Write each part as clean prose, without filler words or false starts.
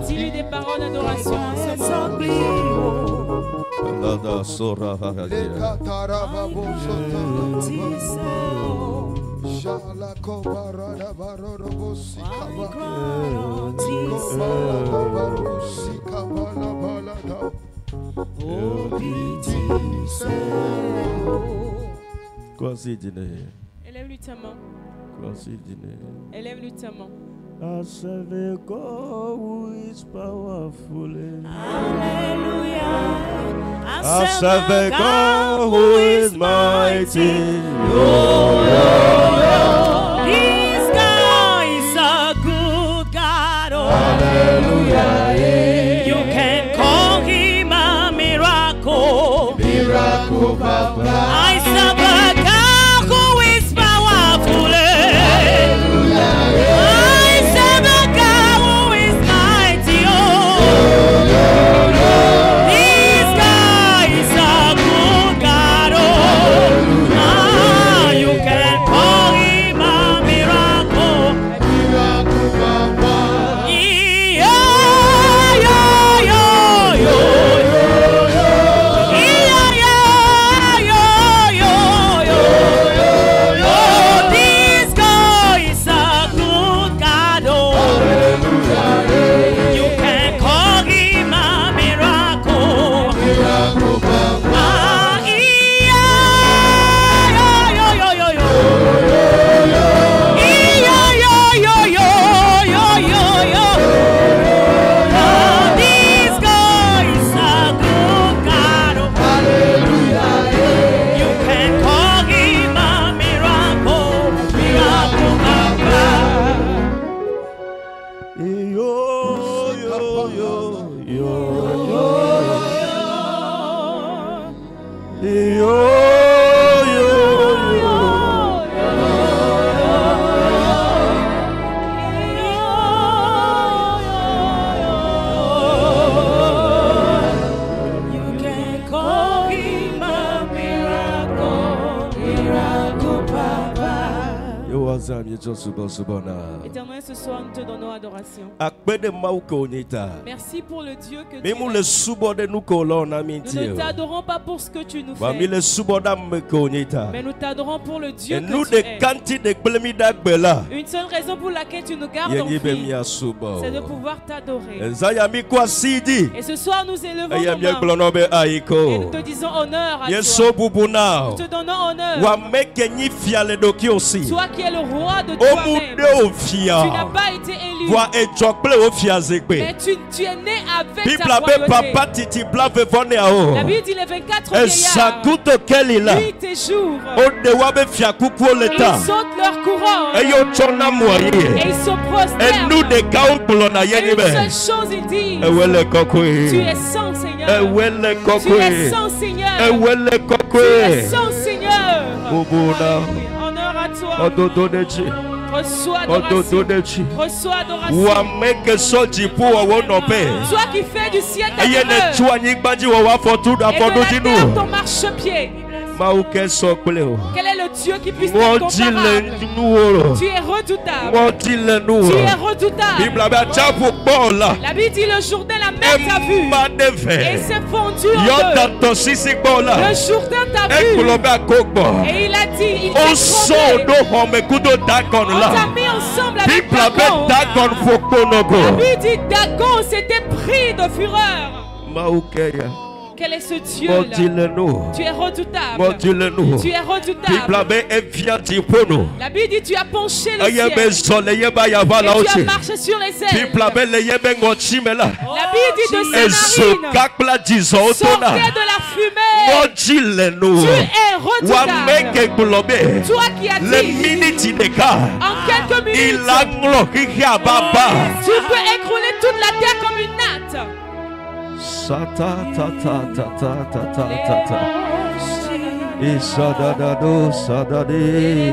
Dis-lui des paroles d'adoration en ce élève-lui ta main. Élève-lui ta main. I serve a God who is powerful. Hallelujah. I serve a God who is mighty. This God is a good God. Oh. Hallelujah. You can call him a miracle. Miracle Papa. I serve a God who is powerful. Éternel, ce soir, nous te donnons adoration. Merci pour le Dieu que tu es. Nous ne t'adorons pas pour ce que tu nous fais, mais nous t'adorons pour le Dieu que tu es. Une seule raison pour laquelle tu nous gardes en vie, c'est de pouvoir t'adorer. Et ce soir, nous élevons nos mains et nous te disons honneur à toi. Nous te donnons honneur. Toi qui es le roi de toi-même. Tu n'as pas été élu, mais tu es né avec ta royauté. La Bible dit les 24 vieillards, nuit et jour, ils sautent leur couronne et ils se prosternent. Et une seule chose ils disent: tu es saint, Seigneur. Tu es saint, Seigneur. Tu es saint, Seigneur. Honneur à toi. Reçois adoration. Reçois adoration. Toi qui fais du ciel ta demeure et de la terre ton marchepied. Quel est le Dieu qui puisse être comparable? Tu es redoutable. Tu es redoutable. La Bible dit le Jourdain, la mer t'a vu et il s'est fondu en deux. Le Jourdain t'a vu et il a dit, il t'a tremblé. On t'a mis ensemble avec Dagon. La Bible dit Dagon s'était pris de fureur. Quel est ce Dieu-là? Tu es redoutable. Tu es redoutable. La Bible dit tu as penché le ciel et tu as marché sur les ailes. La Bible dit de ses narines sortait de la fumée. Tu es redoutable. Toi qui as dit en quelques minutes tu peux écrouler toute la terre comme une natte. Sata ta ta ta ta ta ta ta ta. Isadadado sadade.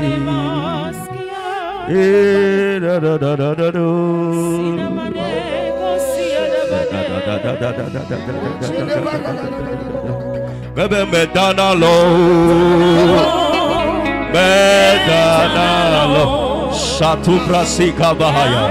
Da da da da da do. Bebe medana lo. Medana lo. Satu prasika bahaya.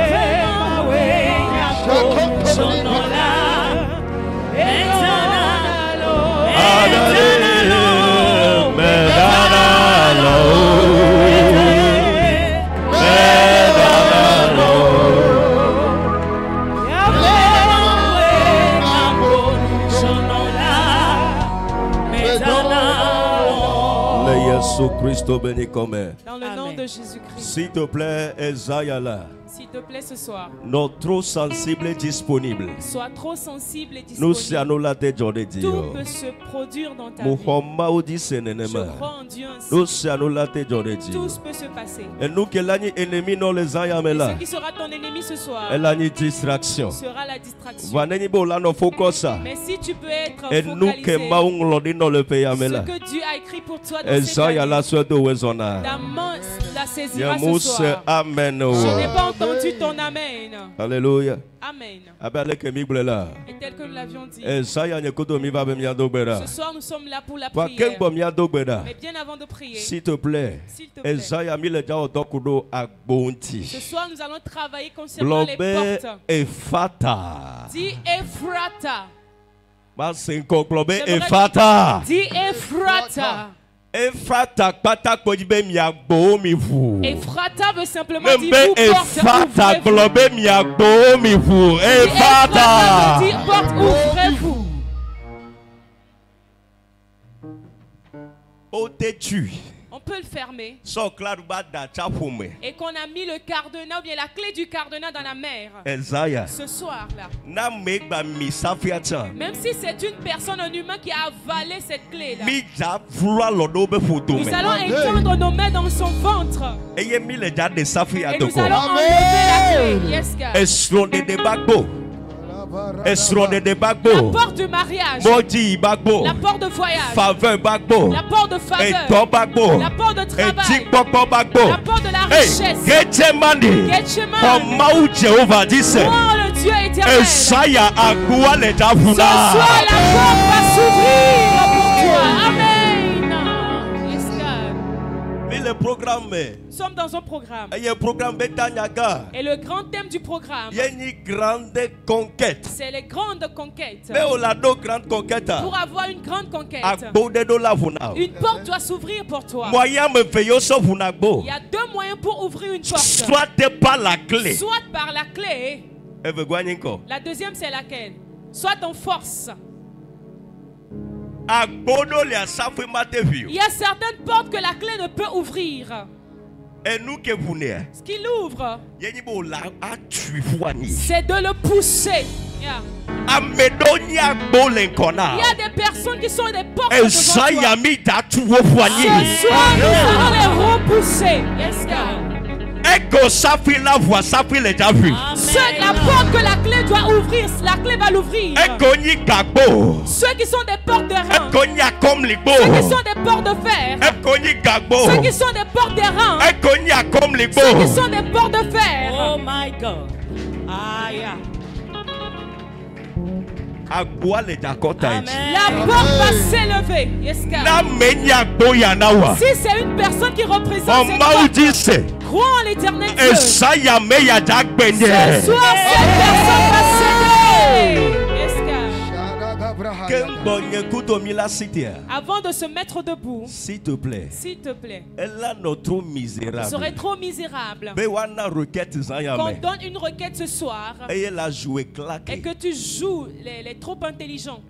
Dans le nom de Jésus-Christ. S'il te plaît, Esaïala. S'il te plaît ce soir. Non trop sensible et disponible. Sois trop sensible et disponible. Tout peut se produire dans ta vie. Je crois en Dieu ainsi. Tout peut se passer. Et ce qui sera ton ennemi ce soir sera la distraction. Mais si tu peux être focalisé, ce que Dieu a écrit pour toi dans cette année, ta main la saisira ce soir. Amen. Je n'ai pas entendu ton amen. Alléluia. Amen. Et tel que nous l'avions dit, ce soir nous sommes là pour la prière. Mais bien avant de prier, s'il te plaît, ce soir nous allons travailler concernant les portes. Dis Ephrata. Dis Ephrata. Ephrata veut simplement dire ouvrez-vous. Ephrata veut dire porte, ouvrez-vous. On peut le fermer et qu'on a mis le cadenas ou bien la clé du cadenas dans la mer. Ce soir-là, même si c'est une personne, un humain qui a avalé cette clé-là, nous allons étendre nos mains dans son ventre et nous allons enlever la clé. Yes, God. La porte de mariage, la porte de voyage, la porte de faveur, la porte de travail, la porte de la richesse. Getsemane. Oh le Dieu éternel. Ce soir la porte va s'ouvrir pour toi. Amen. Yes, God. le programme. Nous sommes dans un programme. Et le grand thème du programme, il y a une grande conquête. c'est les grandes conquêtes. Mais on a deux grandes conquêtes. Pour avoir une grande conquête, une porte doit s'ouvrir pour toi. Il y a deux moyens pour ouvrir une porte. Soit par la clé. Soit par la clé. La deuxième, c'est laquelle? Soit en force. Il y a certaines portes que la clé ne peut ouvrir. Et nous que vous n'êtes, ce qu'il ouvre, c'est de le pousser. Yeah. Il y a des personnes qui sont des portes devant toi. Ce soir, nous allons les repousser. Yes, God. La porte que la clé doit ouvrir, la clé va l'ouvrir. Ceux qui sont des portes de reins, ceux qui sont des portes de fer, ceux qui sont des portes de reins, ceux qui sont des portes de fer. Oh my God. Ah, yeah. Amen. La porte va s'élever. Yes, si c'est une personne qui représente cette porte, crois en l'éternel Dieu. Ce soir, cette personne va s'élever. Avant de se mettre debout, s'il te plaît, il serait trop misérable qu'on donne une requête ce soir et que tu joues les trop intelligents.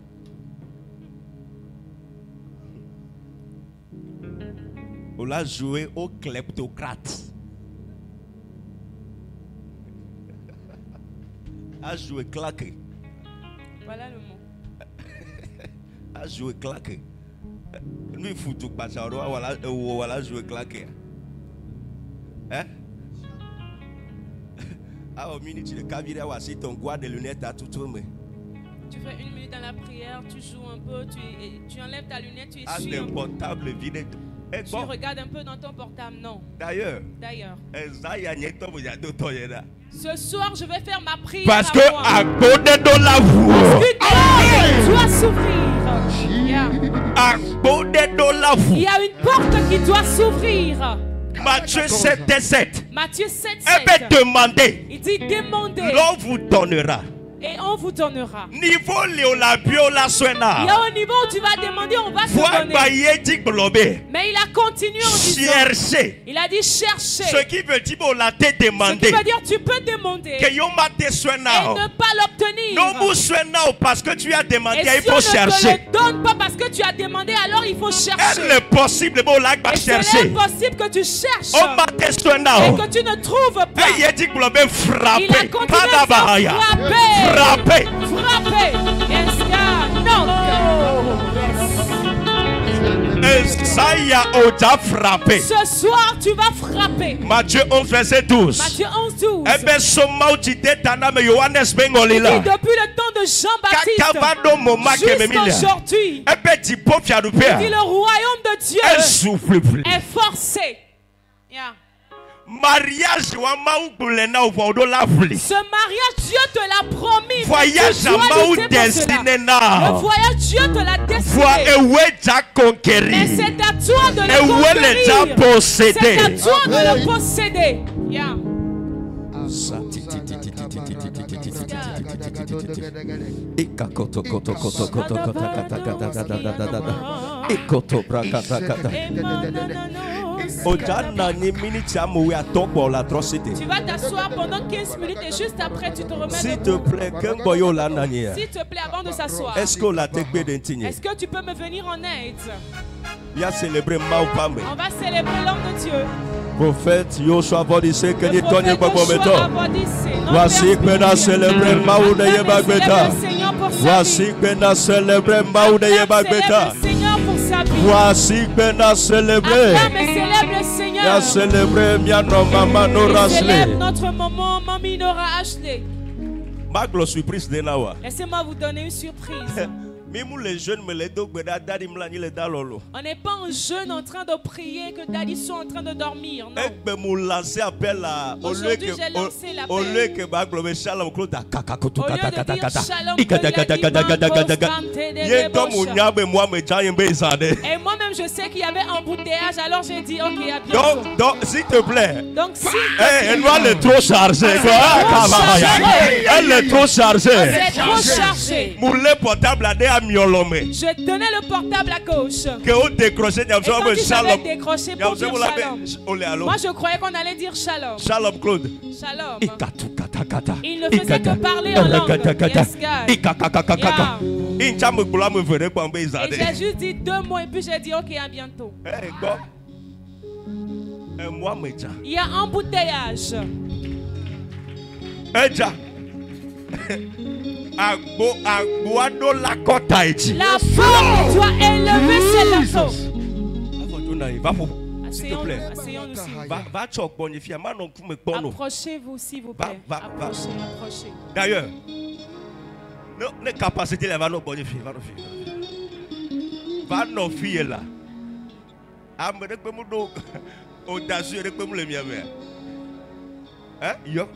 On l'a joué au kleptocrate. A joué claqué. Voilà le mot. A joué claqué. Nous foutu pas ça, voilà joué claqué. Hein? Ah au minute le cavire a assis ton guard de lunettes à tout tourner. Tu fais une minute dans la prière, tu joues un peu, tu enlèves ta lunette, tu essuies. Un portable vide. Tu regardes un peu dans ton portable, non. D'ailleurs. Ce soir, je vais faire ma prière. Parce que à côté de la voix, tu dois s'ouvrir. Il y a une porte qui doit s'ouvrir. Matthieu 7:7. Matthieu 7:7. Il dit demandez. L'on vous donnera. Et on vous donnera. Il y a un niveau où tu vas demander, on va te donner. Mais il a continué en disant, chercher. Il a dit chercher. Ce qui veut dire on l'a te demandé. Ce qui veut dire tu peux demander et ne pas l'obtenir. Non, parce que tu as demandé, il faut chercher. Et si on ne te le donne pas parce que tu as demandé, alors il faut chercher. C'est possible que tu cherches et que tu ne trouves pas. Il a continué à frapper. Frappez. Yes, God. Non. Ce soir, tu vas frapper. Matthieu 11, verset 12. Matthieu 11, 12. Depuis le temps de Jean-Baptiste jusqu'aujourd'hui, le royaume de Dieu est forcé. Yeah. Mariage, ce mariage, Dieu te l'a promis. Voyage à destiné. Le voyage, Dieu te l'a destiné. Mais c'est à toi de le conquérir. C'est à toi de le posséder. Yeah. Tu vas t'asseoir pendant 15 minutes et juste après tu te remets. S'il te plaît, avant de s'asseoir. Est-ce que tu peux me venir en aide? On va célébrer l'homme de Dieu. Prophète Yoshua Vodissé que dit Tony Bobometo. Voici que nous célébrons Maoude Yebagbeta. Voici que nous célébrons Maoude Yebagbeta. Voici que nous célébrons. Nous célébrons notre maman Mamie Nora Ashley. Laissez-moi vous donner une surprise. On n'est pas un jeune en train de prier que Daddy soit en train de dormir. Non. Aujourd'hui, j'ai lancé l'appel. Au lieu de dire Shalom, et moi-même moi-même, je sais qu'il y avait un embouteillage, alors j'ai dit, ok, à bientôt. Donc s'il te plaît. Donc, si. Elle est trop chargée. Elle est trop chargée. C'est trop chargé. Je tenais le portable à gauche. Et quand il avait décroché pour dire shalom. Moi, je croyais qu'on allait dire shalom. Shalom, Claude. Shalom. Il ne faisait que parler en langue. Yes, God. Yeah. Et j'ai juste dit 2 mots et puis j'ai dit ok, à bientôt. Il y a un embouteillage. La forme doit élever ses lasso. S'il te plaît. Approchez-vous, s'il vous plaît. Approchez. D'ailleurs, nos capacités va nous bonifier. Va nos filles là. Audacieux, le mien. Hein? Yo.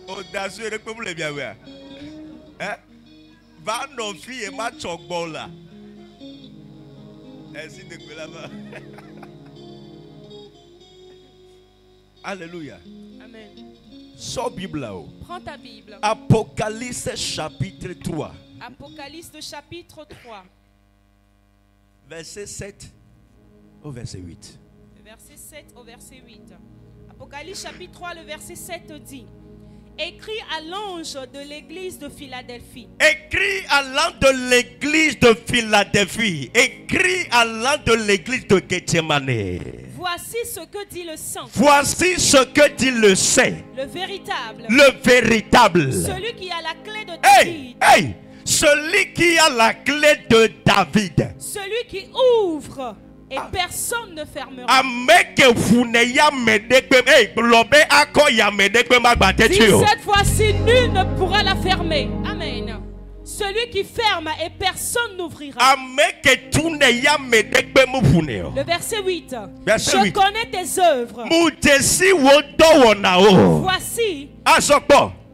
Audacieux, le mien. Hein? Va nos filles et ma chokbon là. Ainsi de que là-bas. Alléluia. Amen. Sors Bible là. Prends ta Bible. Apocalypse chapitre 3. Apocalypse chapitre 3. Verset 7 au verset 8. Verset 7 au verset 8. Apocalypse chapitre 3, le verset 7 dit: écrit à l'ange de l'église de Philadelphie. Écrit à l'ange de l'église de Philadelphie. Écrit à l'ange de l'église de Gethsemane. Voici ce que dit le saint. Voici ce que dit le saint. Le véritable. Le véritable. Celui qui a la clé de David. Hey, celui qui a la clé de David. Celui qui ouvre et personne ne fermera. Dis cette fois-ci, nul ne pourra la fermer. Amen. Celui qui ferme et personne n'ouvrira. Le verset 8. Je connais tes œuvres. Voici.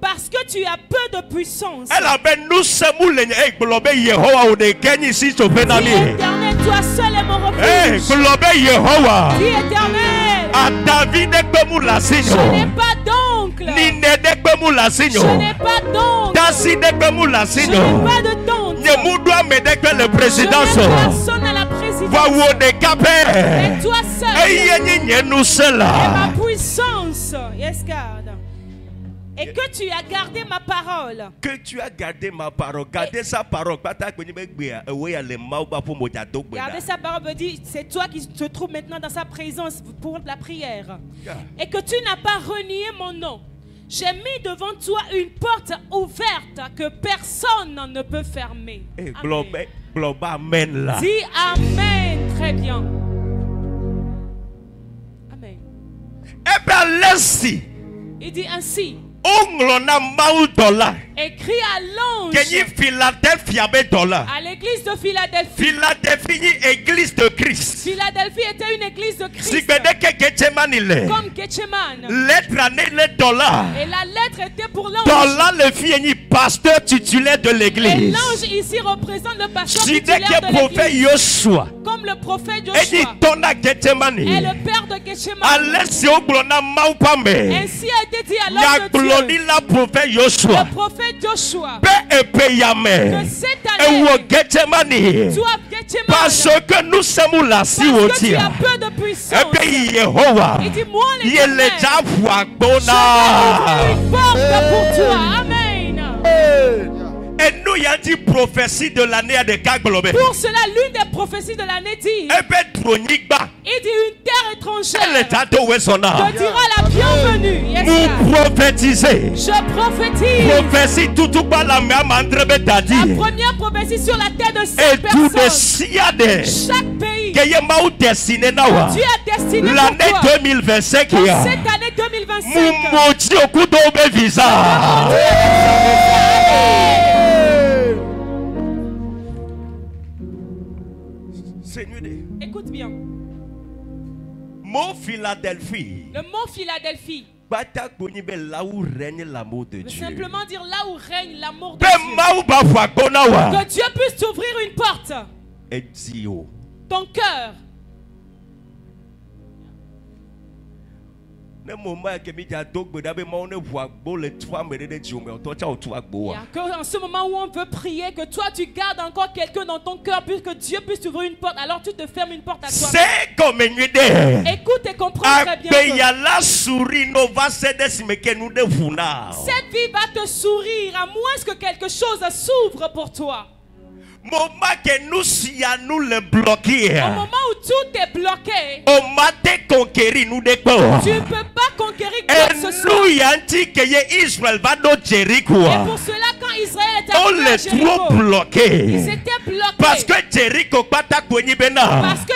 Parce que tu as peu de puissance. Dis éternel, toi seul est mon refuge. Dis éternel. Je n'ai pas d'oncle. Je n'ai pas d'oncle. Je n'ai pas de tante. Je n'ai personne à la présidence. Et toi seul. Et ma puissance. Yes, God. Et que tu as gardé ma parole. Que tu as gardé ma parole. Gardez sa parole. Garder sa parole veut dire c'est toi qui te trouves maintenant dans sa présence pour la prière. Et que tu n'as pas renié mon nom. J'ai mis devant toi une porte ouverte que personne ne peut fermer. Amen. Dis Amen. Très bien. Amen. Il dit ainsi. Écrit à l'ange à l'église de Philadelphie. Église de Christ. Philadelphie était une église de Christ. Comme Gethsemane. Et la lettre était pour l'ange. Pasteur titulaire de l'église. Et l'ange ici représente le pasteur titulaire de l'église. Comme le prophète Joshua. Et le père de Gethsemane. Ainsi a été dit à l'ange de Dieu. Le prophète Joshua. Que cette année, toi Gethsemane, parce que nous sommes là, si vous tu as peu de puissance. Et Yehova, il dit moi il est déjà une porte pour toi. Amen. Et nous, il y a dit prophétie de l'année à des cas globaux. Pour cela, l'une des prophéties de l'année dit: il dit une terre étrangère te dira la bienvenue. Yes, vous prophétisez. Je prophétise. Prophétie tout la première prophétie sur la terre de cette personne. Chaque pays que Dieu a destiné l'année 2025. Cette année 2025. Écoute bien. Mot Philadelphie. Le mot Philadelphie. Simplement dire là où règne l'amour de Dieu. Que Dieu puisse t'ouvrir une porte. Ton cœur. Que en ce moment où on veut prier, que toi tu gardes encore quelqu'un dans ton cœur, puisque Dieu puisse t'ouvrir une porte, alors tu te fermes une porte à toi. Écoute et comprends très bien. Cette vie va te sourire à moins que quelque chose s'ouvre pour toi. Au moment où tout est bloqué, tu ne peux pas conquérir quoi que ce soit. Et pour cela, quand Israël était arrivé à Jéricho, il s'était bloqué. Parce que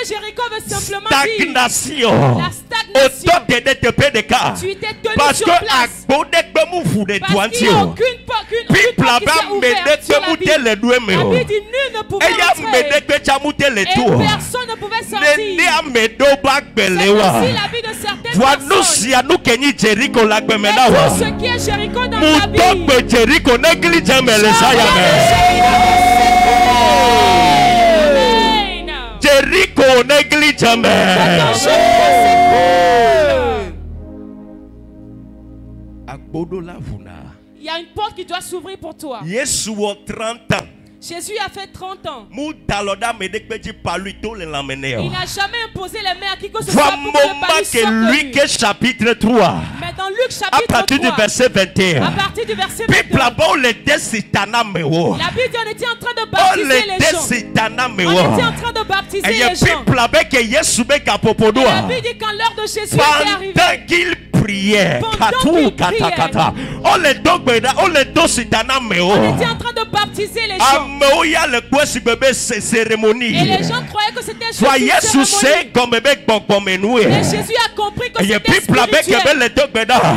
Jéricho veut simplement dire la stagnation. Tu étais tenu sur place. Parce qu'il n'y a aucune porte qui s'est ouverte sur la vie. La vie dit nul ne pouvait entrer. Et personne ne pouvait sortir. C'est aussi la vie de certaines personnes. Mais tout ce qui est Jéricho dans ta vie, Jéricho néglige jamais. Il y a une porte qui doit s'ouvrir pour toi. Jésus a 30 ans. Jésus a fait 30 ans. Il n'a jamais imposé les mains à qui que ce soit pour que le palu sorte de lui. Chapitre 3. Mais dans Luc chapitre 3, à partir du verset 21. À partir du verset 21. La Bible dit on était en train de baptiser les gens. On était en train de baptiser les gens. Et la Bible dit quand l'heure de Jésus était arrivée, pendant qu'il priait, on était en train de baptiser les gens. Et les gens croyaient que c'était une cérémonie. Et Jésus a compris que c'était spirituel. Et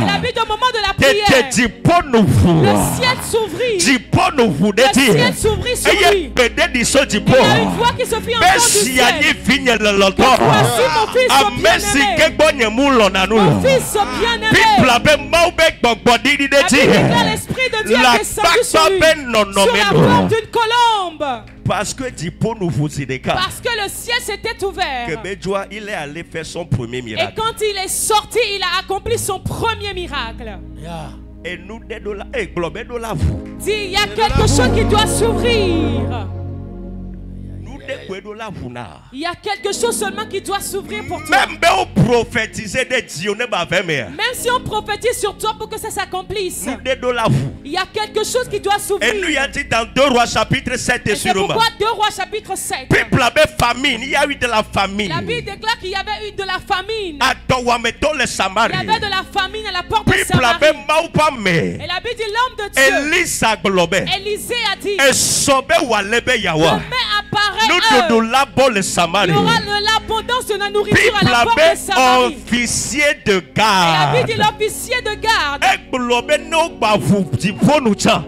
la Bible au moment de la prière, le ciel s'ouvrit. Le ciel s'ouvrit sur lui. Et il y a une voix qui se fit entendre du ciel. Que voici mon fils bien-aimé. Mon fils bien-aimé. La Bible déclare l'Esprit de Dieu est descendu sur lui. Sur la forme d'une colombe. Parce que le ciel s'était ouvert. Il est allé faire son premier miracle. Et quand il est sorti, il a accompli son premier miracle. Et nous dis, il y a quelque chose qui doit s'ouvrir. Il y a quelque chose seulement qui doit s'ouvrir pour toi. Même si on prophétise sur toi pour que ça s'accomplisse, il y a quelque chose qui doit s'ouvrir. Et nous y a dit dans 2 Rois chapitre 7 et c'est pourquoi 2 Rois chapitre 7. Il y a eu de la famine. La Bible déclare qu'il y avait eu de la famine. Il y avait de la famine à la porte de Samarie. Et la Bible dit l'homme de Dieu, Élisée a dit, demain apparaît. Il y aura l'abondance de la nourriture à la porte de Samarie. Officier de garde. Et la Bible dit l'officier de garde.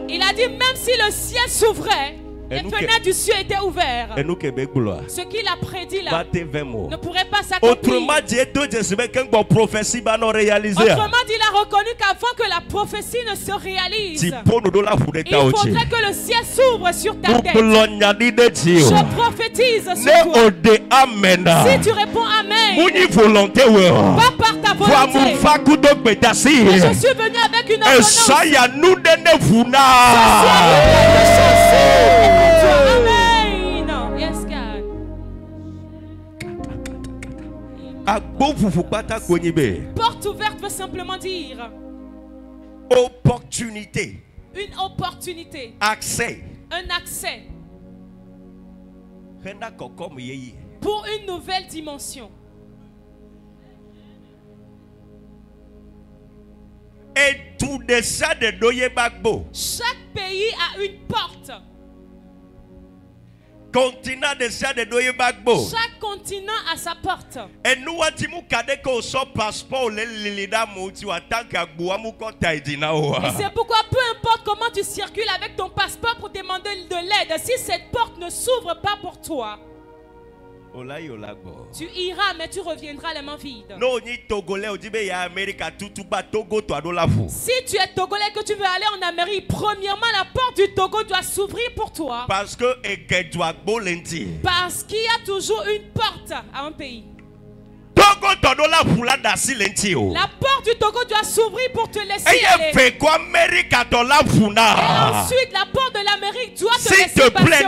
Il a dit même si le ciel s'ouvrait, les fenêtres du ciel étaient ouvertes. Ce qu'il a prédit là ne pourrait pas s'accomplir. Autrement dit, il a reconnu qu'avant que la prophétie ne se réalise, il faudrait que le ciel s'ouvre sur ta tête. Je prophétise sur toi. Si tu réponds Amen, pas par ta volonté, mais je suis venu avec une ordonnance. Amen. Yes, God. Porte ouverte veut simplement dire opportunité. Une opportunité. Accès. Un accès. Pour une nouvelle dimension. Et tout ça de chaque pays a une porte. Chaque continent a sa porte. Et nous c'est pourquoi peu importe comment tu circules avec ton passeport pour demander de l'aide, si cette porte ne s'ouvre pas pour toi, Tu iras, mais tu reviendras les mains vides. Si tu es Togolais que tu veux aller en Amérique, premièrement, la porte du Togo doit s'ouvrir pour toi. Parce qu'il y a toujours une porte à un pays. La porte du Togo doit s'ouvrir pour te laisser aller. Et ensuite, la porte de l'Amérique doit te laisser passer.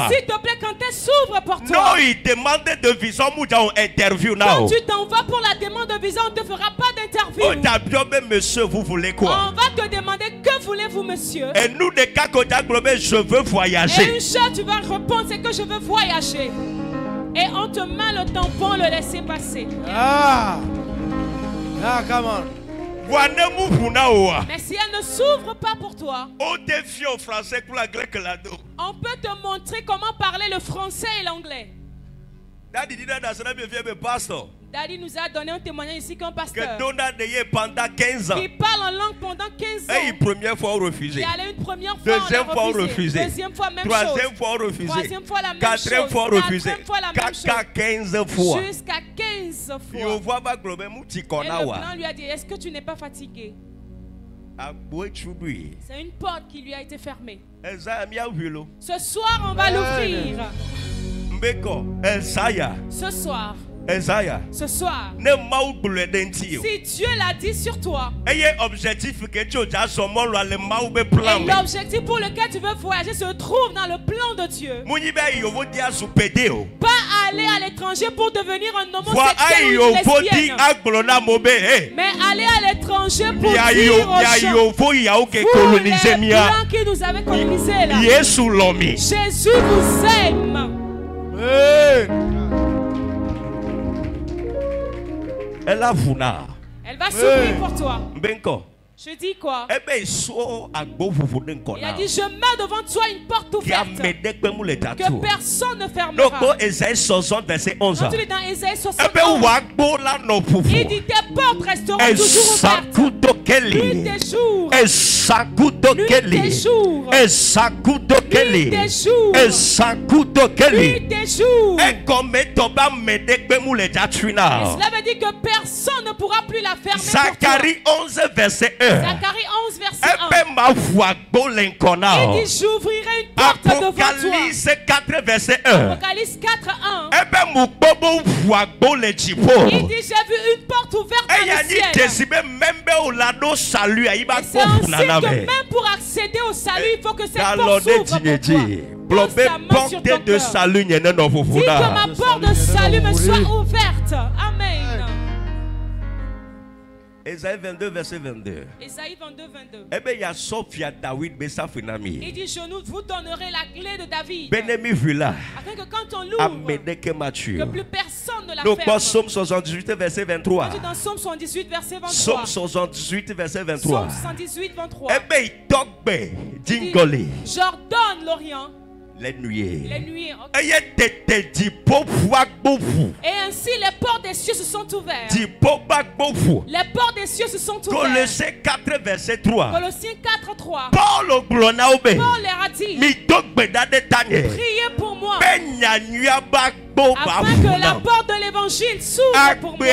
S'il te plaît, quand elle s'ouvre pour toi. Non, il demande de visa. Quand tu t'en vas pour la demande de visa, on ne te fera pas d'interview. Monsieur, vous voulez quoi? On va te demander que voulez-vous, monsieur? Et nous, des cas qu'on a globé, je veux voyager. Et une chose, tu vas répondre, c'est que je veux voyager. Et on te met le tampon, le laisser passer. Ah, come on. Mais si elle ne s'ouvre pas pour toi, on peut te montrer comment parler le français et l'anglais. Daddy nous a donné un témoignage ici qu'un pasteur pendant 15 ans. Qui parle en langue pendant 15 ans. Et première fois refusé. Il allait une première fois, deuxième fois refusé. Deuxième fois même troisième chose. Fois refusé. Troisième fois la même quatrième chose. Fois refusé. Quatrième fois la même chose. 15 fois. Jusqu'à 15 fois. Et le blanc lui a dit, est-ce que tu n'es pas fatigué? C'est une porte qui lui a été fermée. Ce soir on va l'ouvrir. Ce soir. Ce soir, si Dieu l'a dit sur toi, et l'objectif pour lequel tu veux voyager se trouve dans le plan de Dieu. Pas aller à l'étranger pour devenir un homosexuel ou une lesbienne, mais aller à l'étranger pour dire aux gens, vous les blancs qui nous avaient colonisés là, Jésus vous aime. Elle va s'ouvrir pour toi. Je dis quoi? Il a dit, je mets devant toi une porte ouverte que personne ne fermera. Quand tu es dans Ésaïe 61, il dit, tes portes resteront toujours ouvertes. Nuit et jour. Nuit et jour. Nuit et jour. Nuit et jour. Et cela veut dire que personne ne pourra plus la fermer. Zacharie 11 verset 1. Zacharie 11 verset 1. Il dit, j'ouvrirai une porte devant toi. Apocalypse 4 verset 1. Apocalypse 4 1. Il dit, j'ai vu une porte ouverte dans le ciel. Et c'est un signe que même pour accéder au salut, il faut que cette porte s'ouvre pour toi. Pose ta main sur ton cœur. Dis que ma porte de salut me soit ouverte. Amen. Ésaïe 22 verset 22. Ésaïe 22 22. Il dit, je vous donnerai la clé de David. Afin que quand on l'ouvre, que plus personne ne la ferme. Psaume 78 verset 23. Dans Psaume 78 verset 23. Psaume 78 verset 23. Psaume 78 23. J'ordonne l'Orient. Les nuées. Okay. Et ainsi les portes des cieux se sont ouvertes. Les portes des cieux se sont ouvertes. Colossiens 4 verset 3. Colossiens 4 3. Paul leur a dit, priez pour moi afin que la porte de l'évangile s'ouvre pour moi.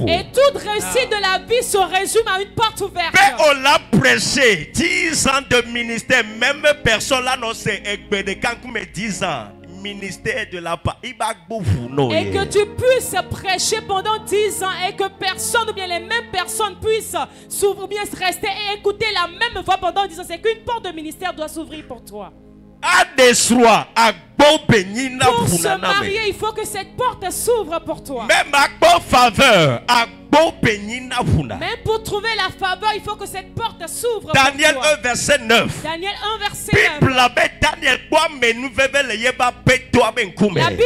Et toute réussite de la vie se résume à une porte ouverte. On l'a prêché 10 ans de ministère. Même personne là, non, c'est 10 ans. Ministère de la paix. Et que tu puisses prêcher pendant 10 ans et que personne ou bien les mêmes personnes puissent s'ouvrir, bien se rester et écouter la même voix pendant 10 ans. C'est qu'une porte de ministère doit s'ouvrir pour toi. Pour se marier, il faut que cette porte s'ouvre pour toi. Même pour trouver la faveur, il faut que cette porte s'ouvre. Daniel 1 verset 9. Daniel 1 verset 9. La Bible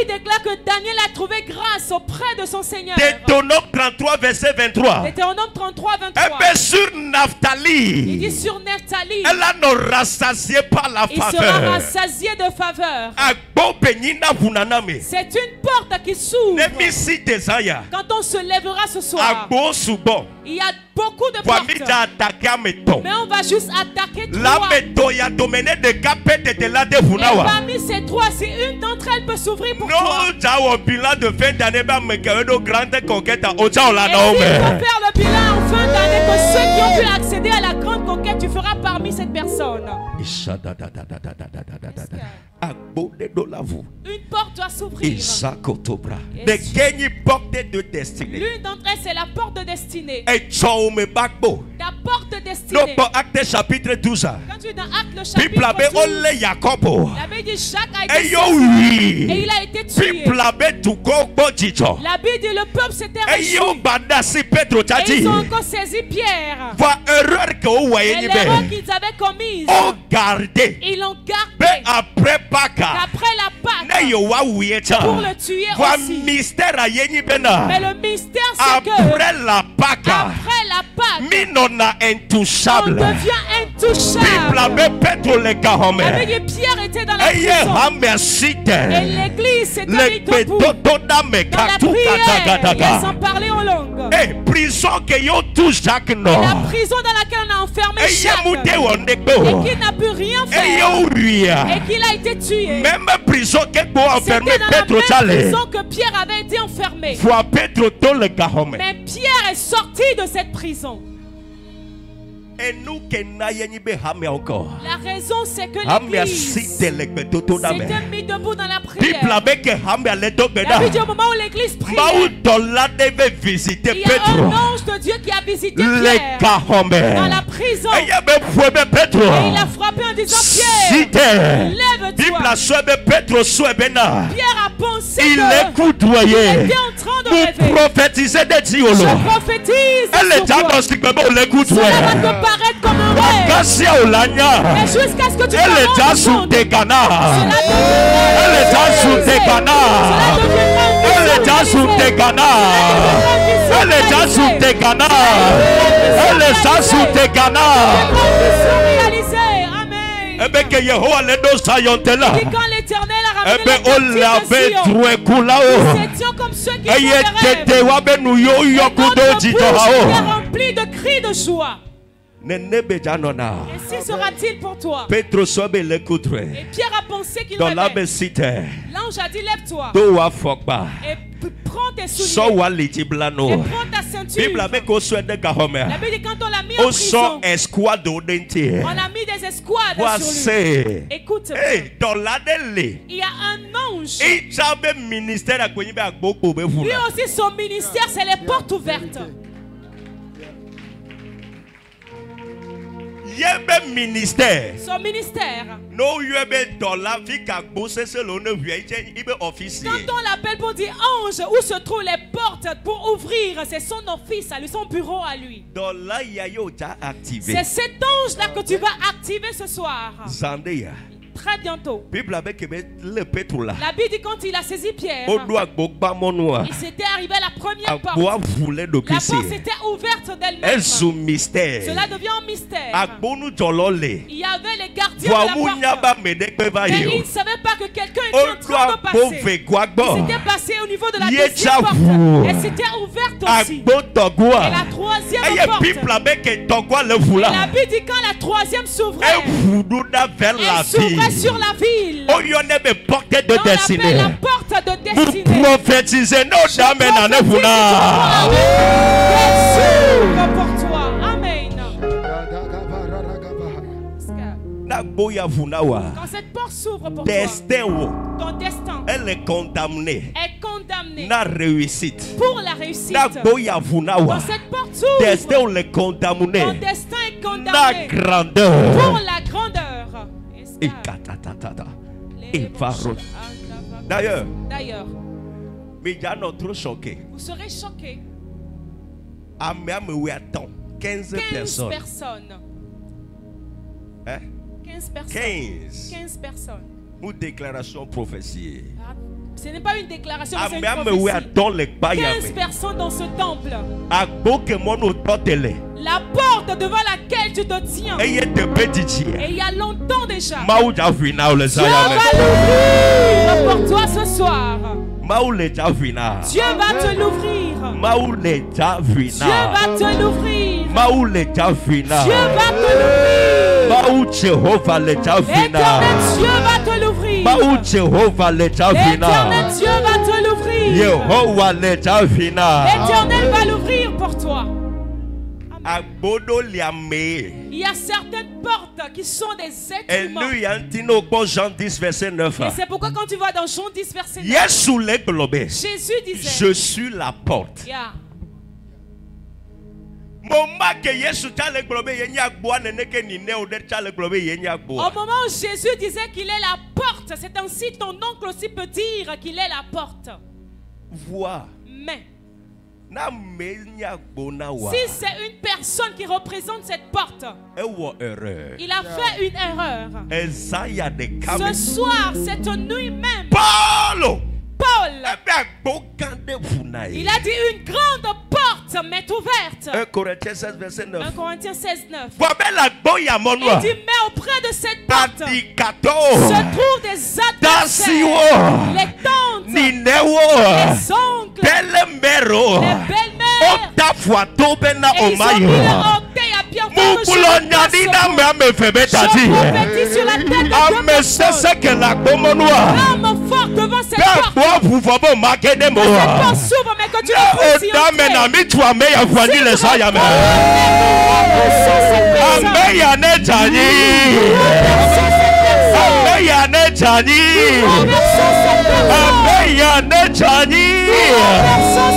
déclare que Daniel a trouvé grâce auprès de son Seigneur. Deutéronome 33 verset 23. Deutéronome 33 23. Et sur Naphtali. Il dit sur Naphtali. Elle ne rassasié par la faveur. Il sera rassasié de faveur. C'est une porte qui s'ouvre. Quand on se lèvera ce soir, Il y a beaucoup de portes. Mais on va juste attaquer trois. Et parmi ces trois, si une d'entre elles peut s'ouvrir pour toi. Et s'il faut faire le bilan en fin d'année que ceux qui ont pu accéder à la grande conquête, tu feras parmi cette personne. Une porte doit s'ouvrir. L'une d'entre elles, c'est la porte de destinée. La porte de destinée. Acte chapitre 12. Quand tu es dans Acte le chapitre 12, la Bible dit Jacques a été saisi et il a été tué. La Bible dit le peuple s'était réjoui. Et ils ont encore saisi Pierre. Et l'erreur qu'ils avaient commise, ils l'ont gardé. Après la Pâque, pour le tuer aussi. Mais le mystère, c'est que après la Pâque, on devient intouchable. La Bible dit Pierre était dans la prison. Et l'église s'est mise debout dans la prière et à s'en parler en langue. Et la prison dans laquelle on a enfermé Jacques et qu'il n'a pu rien faire et qu'il a été tué. C'était dans la même prison que Pierre avait été enfermé. Mais Pierre est sorti de cette prison. La raison, c'est que l'église s'était mise debout dans la prière. La Bible dit au moment où l'église priait, il y a un ange de Dieu qui a visité Pierre dans la prison. Et il a frappé en disant Pierre, lève-toi. Pierre a pensé qu'il était en train de rêver. Je prophétise sur toi. Cela va te paraître comme un rêve. Mais jusqu'à ce que tu te rendes compte, Et quand l'Éternel a ramené les captifs de Sion, nous étions comme ceux qui font des rêves. Et notre bouche était remplie de cris de joie. Ainsi sera-t-il pour toi. Et Pierre a pensé qu'il rêvait. L'ange a dit lève-toi et prends tes souliers et prends ta ceinture. La Bible dit quand on l'a mis en prison, on a mis des escouades sur lui. Écoute-moi, il y a un ange. Lui aussi son ministère, c'est les portes ouvertes. Son ministère. Quand on l'appelle pour dire ange, où se trouvent les portes pour ouvrir, c'est son office, son bureau à lui. C'est cet ange-là que tu vas activer ce soir. Très bientôt. La Bible dit quand il a saisi Pierre, il s'était arrivé à la première porte. La porte s'était ouverte d'elle-même. Cela devient un mystère. Il y avait les gardiens de la porte. Et ils ne savaient pas que quelqu'un était en train de passer. Il s'était passé au niveau de la deuxième porte. Elle s'était ouverte aussi. Et la troisième porte. Et la Bible dit quand la troisième s'ouvrait, elle s'ouvrait sur la ville. On l'appelle la porte de destinée. Vous prophétisez nos dames pour toi. Amen. Quand cette porte s'ouvre pour toi, ton destin est condamné pour la réussite. Quand cette porte s'ouvre, ton destin est condamné pour la grandeur. D'ailleurs, vous serez choqués. 15 personnes. 15 personnes. Une déclaration prophétique. Ce n'est pas une déclaration, c'est une prophétie. 15 personnes dans ce temple. La porte devant laquelle tu te tiens. Et il y a longtemps déjà. Dieu va l'ouvrir pour toi ce soir. Dieu va te l'ouvrir. Dieu va te l'ouvrir. Dieu va te l'ouvrir. L'éternel Dieu va te l'ouvrir. L'éternel Dieu va te l'ouvrir. L'éternel va l'ouvrir pour toi. Il y a certaines portes qui sont des êtres humains. Et c'est pourquoi quand tu vas dans Jean 10 verset 9, Jésus disait, je suis la porte. Yeah. Au moment où Jésus disait qu'il est la porte, c'est ainsi ton oncle aussi peut dire qu'il est la porte. Mais si c'est une personne qui représente cette porte, il a fait une erreur. Ce soir, cette nuit même, Paul, il a dit une grande porte m'est ouverte. 1 Corinthiens 16 verset 9. 1 Corinthiens 16 9. Il dit mais auprès de cette porte se trouvent des adversaires, les tantes, les oncles, les belles-mères. Et ils ont mis leur orteil à pierre. Je prophétise sur la tête de Dieu. L'homme fort devant cette porte. Cette porte s'ouvre, mais que tu le pousses y entrer.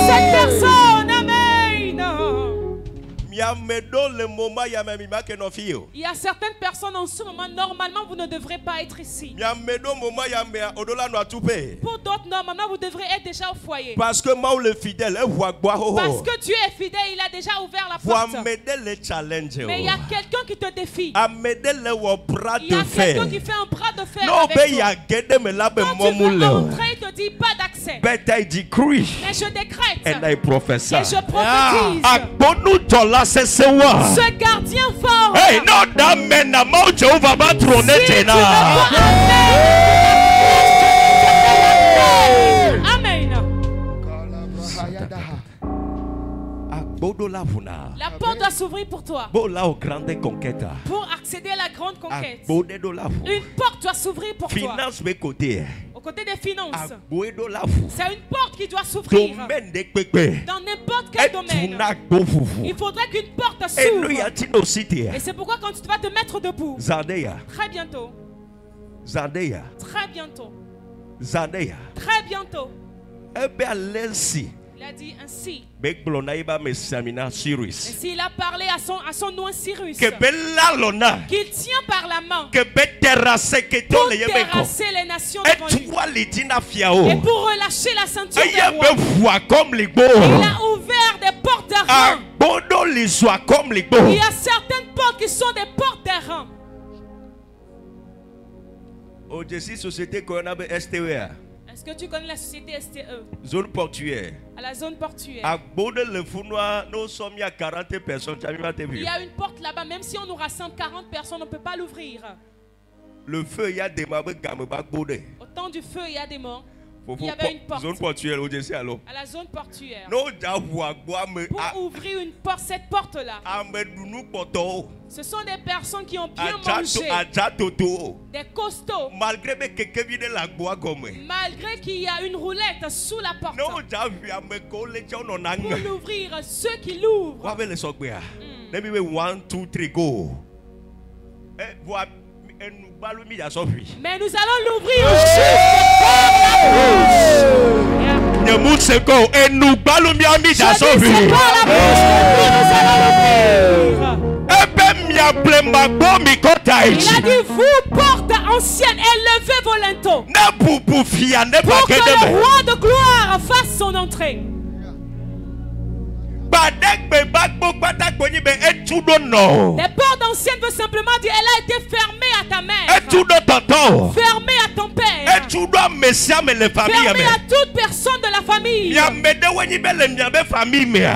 Cette personne, amen. Il y a certaines personnes en ce moment, normalement vous ne devrez pas être ici. Pour d'autres, normalement vous devrez être déjà au foyer. Parce que Dieu est fidèle, il a déjà ouvert la porte. Mais il y a quelqu'un qui te défie. Il y a quelqu'un qui fait un bras de fer avec toi. Quand tu veux entrer, il te dit pas d'accès. Mais je décrète. Et je prophétise. Ce gardien fort. Hey, non, amen. La porte doit s'ouvrir pour toi. Pour accéder à la grande conquête. Une porte doit s'ouvrir pour toi. Au côté des finances. C'est une porte qui doit s'ouvrir. Dans n'importe quel domaine. Il faudrait qu'une porte s'ouvre. Et c'est pourquoi quand tu vas te mettre debout. Très bientôt. Très bientôt. Très bientôt. Il a dit ainsi. Et s'il a parlé à son nom Cyrus, qu'il tient par la main pour terrasser les nations devant lui. Et pour relâcher la ceinture des rois. Il a ouvert des portes d'airain. Il y a certaines portes qui sont des portes d'airain. Est-ce que tu connais la société STE? Zone portuaire. À la zone portuaire. À Bode-le-Founois, nous sommes il y a 40 personnes. Il y a une porte là-bas, même si on nous rassemble 40 personnes, on ne peut pas l'ouvrir. Le feu, il y a des morts. Au temps du feu, il y a des morts. Il y avait une porte. Zone portuaire, à la zone portuaire. Pour ouvrir une porte, cette porte-là, ce sont des personnes qui ont bien mangé, des costauds, malgré qu'il y a une roulette sous la porte. Pour l'ouvrir, ceux qui l'ouvrent. Let me 1, 2, 3, go. Mais nous allons l'ouvrir juste par la bouche. Il a dit, vous porte ancienne, élevez vos linteaux pour que le roi de gloire fasse son entrée. Des portes porte ancienne veut simplement dire elle a été fermée à ta mère. Fermée à ton père. Fermée à toute personne de la famille.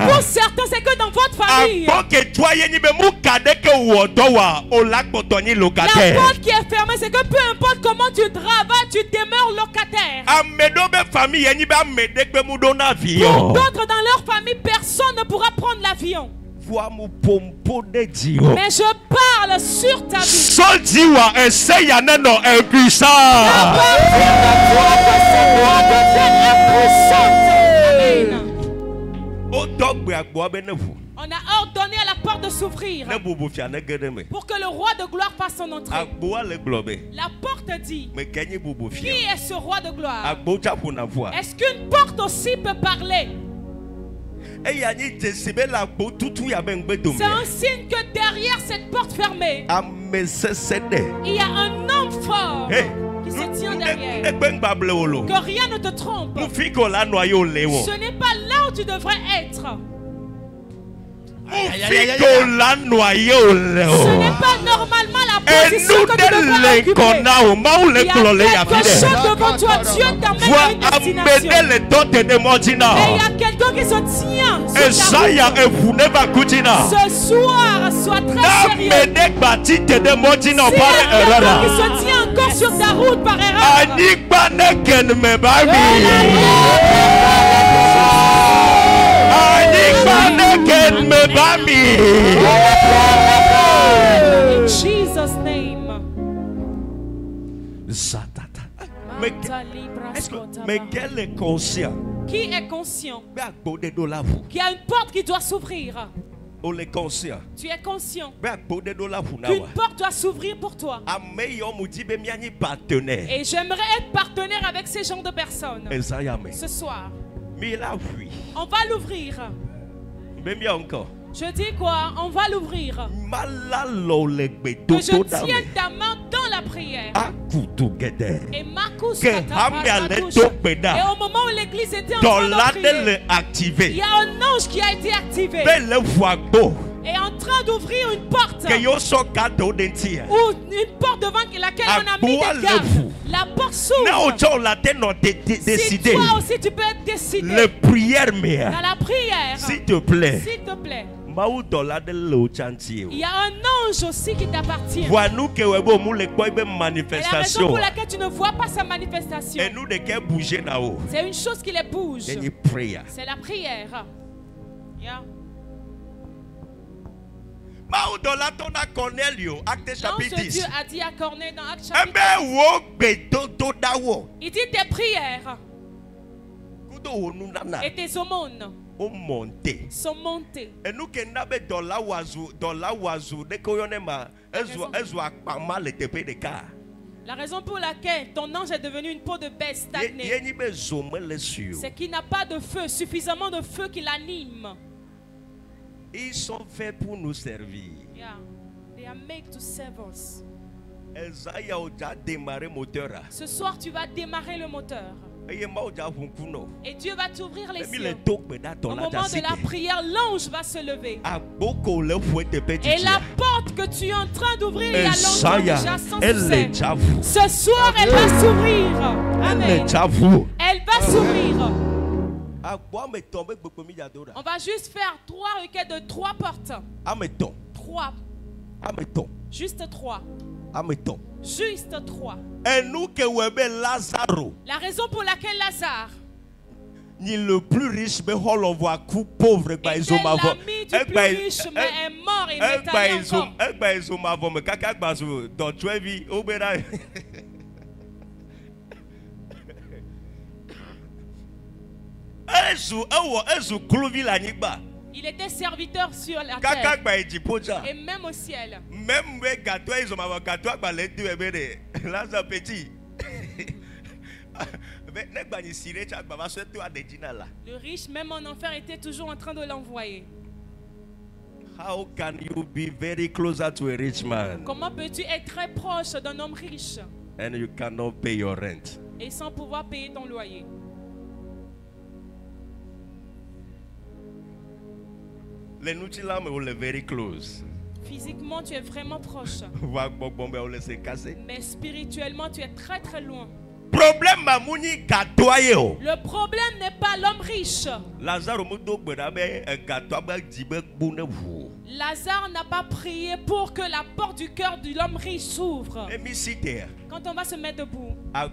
Pour certains, c'est que dans votre famille, la porte qui est fermée, c'est que peu importe comment tu travailles, tu demeures locataire. Pour d'autres dans leur famille, personne ne pourra prendre l'avion. Mais je parle sur ta vie. On a ordonné à la porte de s'ouvrir pour que le roi de gloire fasse son entrée. La porte dit: qui est ce roi de gloire? Est-ce qu'une porte aussi peut parler? C'est un signe que derrière cette porte fermée, il y a un homme fort qui se tient derrière. Que rien ne te trompe. Ce n'est pas là où tu devrais être. Ce n'est pas normalement la position que tu devrais occuper. Il y a quelque chose devant toi. Dieu t'amène à une destination. Et il y a quelqu'un qui se tient sur ta route. Ce soir, sois très sérieux. S'il y a quelqu'un qui se tient encore sur ta route par erreur, in Jesus' name. Mais quel est conscient? Qui est conscient qu'il y a une porte qui doit s'ouvrir? Tu es conscient qu'une porte doit s'ouvrir pour toi. Et j'aimerais être partenaire avec ces genres de personnes. Ce soir, on va l'ouvrir. Je dis quoi? On va l'ouvrir. Que je tienne ta main dans la prière. Et et au moment où l'église était en train de prier, il y a un ange qui a été activé. Et en train d'ouvrir une porte. Ou une porte devant laquelle on a mis des gardes. La porte s'ouvre. Si toi aussi tu peux être décidé. Dans la prière. S'il te plaît. Il y a un ange aussi qui t'appartient. Et la raison pour laquelle tu ne vois pas sa manifestation, c'est une chose qui les bouge. C'est la prière. Yeah. L'ange de Dieu a dit à Corneille dans Actes chapitre 10, il dit tes prières et tes aumônes sont montées. La raison pour laquelle ton ange est devenu une peau de bête stagnée, c'est qu'il n'a pas de feu, suffisamment de feu qui l'anime. Ils sont faits pour nous servir. Yeah. They are made to serve us. Ce soir, tu vas démarrer le moteur. Et Dieu va t'ouvrir les cieux. Au moment de la prière, l'ange va se lever. Et la porte que tu es en train d'ouvrir, il y a longtemps déjà sans succès. Ce soir, elle va s'ouvrir. Amen. Elle va s'ouvrir. On va juste faire 3 requêtes de 3 portes. 3. Juste 3. Juste 3. La raison pour laquelle Lazare le plus riche, mais on voit coup pauvre, était l'ami du plus riche, mais est mort et n'est allé encore. Il était serviteur sur la terre et même au ciel. Même les gâteaux, ils ont un gâteau à les deux, Lazare petit. Le riche, même en enfer, était toujours en train de l'envoyer. How can you be very closer to a rich man? Comment peux-tu être très proche d'un homme riche? And you cannot pay your rent. Et sans pouvoir payer ton loyer. Les Nutilam were very close. Physiquement, tu es vraiment proche. Mais spirituellement, tu es très très loin. Le problème n'est pas l'homme riche. Lazare n'a pas prié pour que la porte du cœur de l'homme riche s'ouvre. Quand on va se mettre debout, la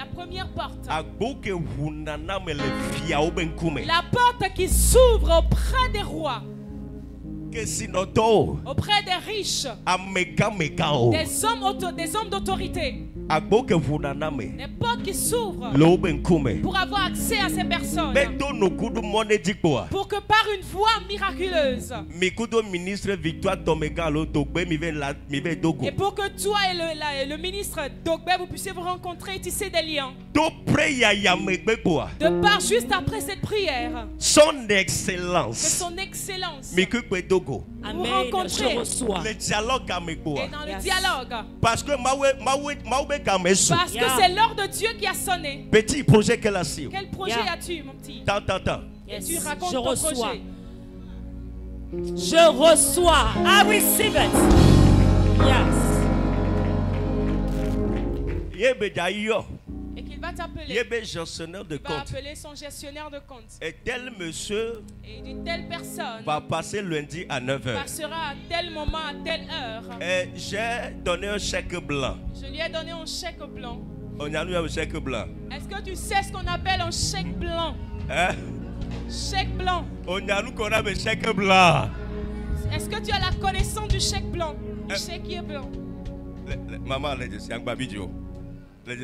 première porte, la porte qui s'ouvre auprès des rois, auprès des riches, des hommes d'autorité, les portes qui s'ouvrent pour avoir accès à ces personnes, pour que par une voie miraculeuse, et pour que toi et le ministre Dogbe vous puissiez vous rencontrer et tisser des liens, de part juste après cette prière, son excellence, son excellence, Amen, vous rencontrez le dialogue, et dans le dialogue, parce que c'est l'heure de Dieu qui a sonné. Petit projet qu'elle a su. Quel projet as-tu, mon petit? Tant. Yes. Tu racontes ton projet. Je reçois. I receive it. Yes. Et qu'il va t'appeler. Il va appeler son gestionnaire de compte. Et tel monsieur, et d'une telle personne va passer lundi à 9h. Passera à tel moment, à telle heure. Et j'ai donné un chèque blanc. Je lui ai donné un chèque blanc. On a eu un chèque blanc. Est-ce que tu sais ce qu'on appelle un chèque blanc? Hein? Chèque blanc. On a eu qu'on a un chèque blanc. Est-ce que tu as la connaissance du chèque blanc? Du chèque qui est blanc. Maman, c'est un babidio. C'est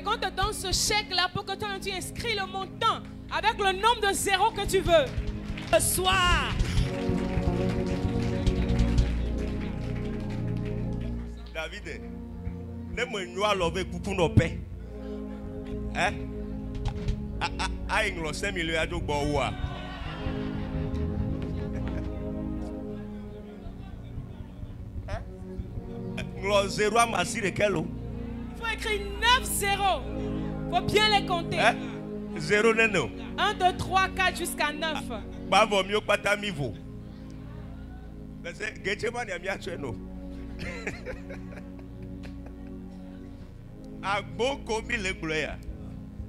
quand tu donnes ce chèque-là pour que toi tu inscris le montant avec le nombre de zéros que tu veux. Ce soir. David, ne me noie l'ové coucou nos paix. Hein? A inglo 5 millions à do boa. Il faut écrire 9 zéros. Il faut bien les compter. 0 neno. 1, 2, 3, 4 jusqu'à 9. Bah, vaut mieux pas ta mivo.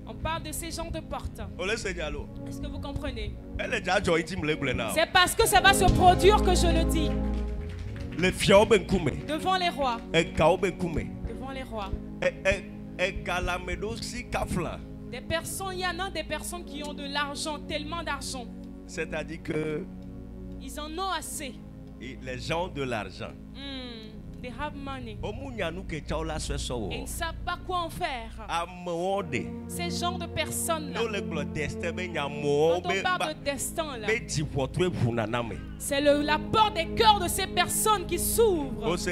On parle de ces genres de portes. Est-ce que vous comprenez? C'est parce que ça va se produire que je le dis. Devant les rois. Devant les rois. Des personnes, il y en a des personnes qui ont de l'argent, tellement d'argent. C'est-à-dire que ils en ont assez. Et les gens de l'argent. They have money. Et ils ne savent pas quoi en faire. Ces genres de personnes-là. Quand on parle de destin là, c'est la porte des cœurs de ces personnes qui s'ouvrent. Vous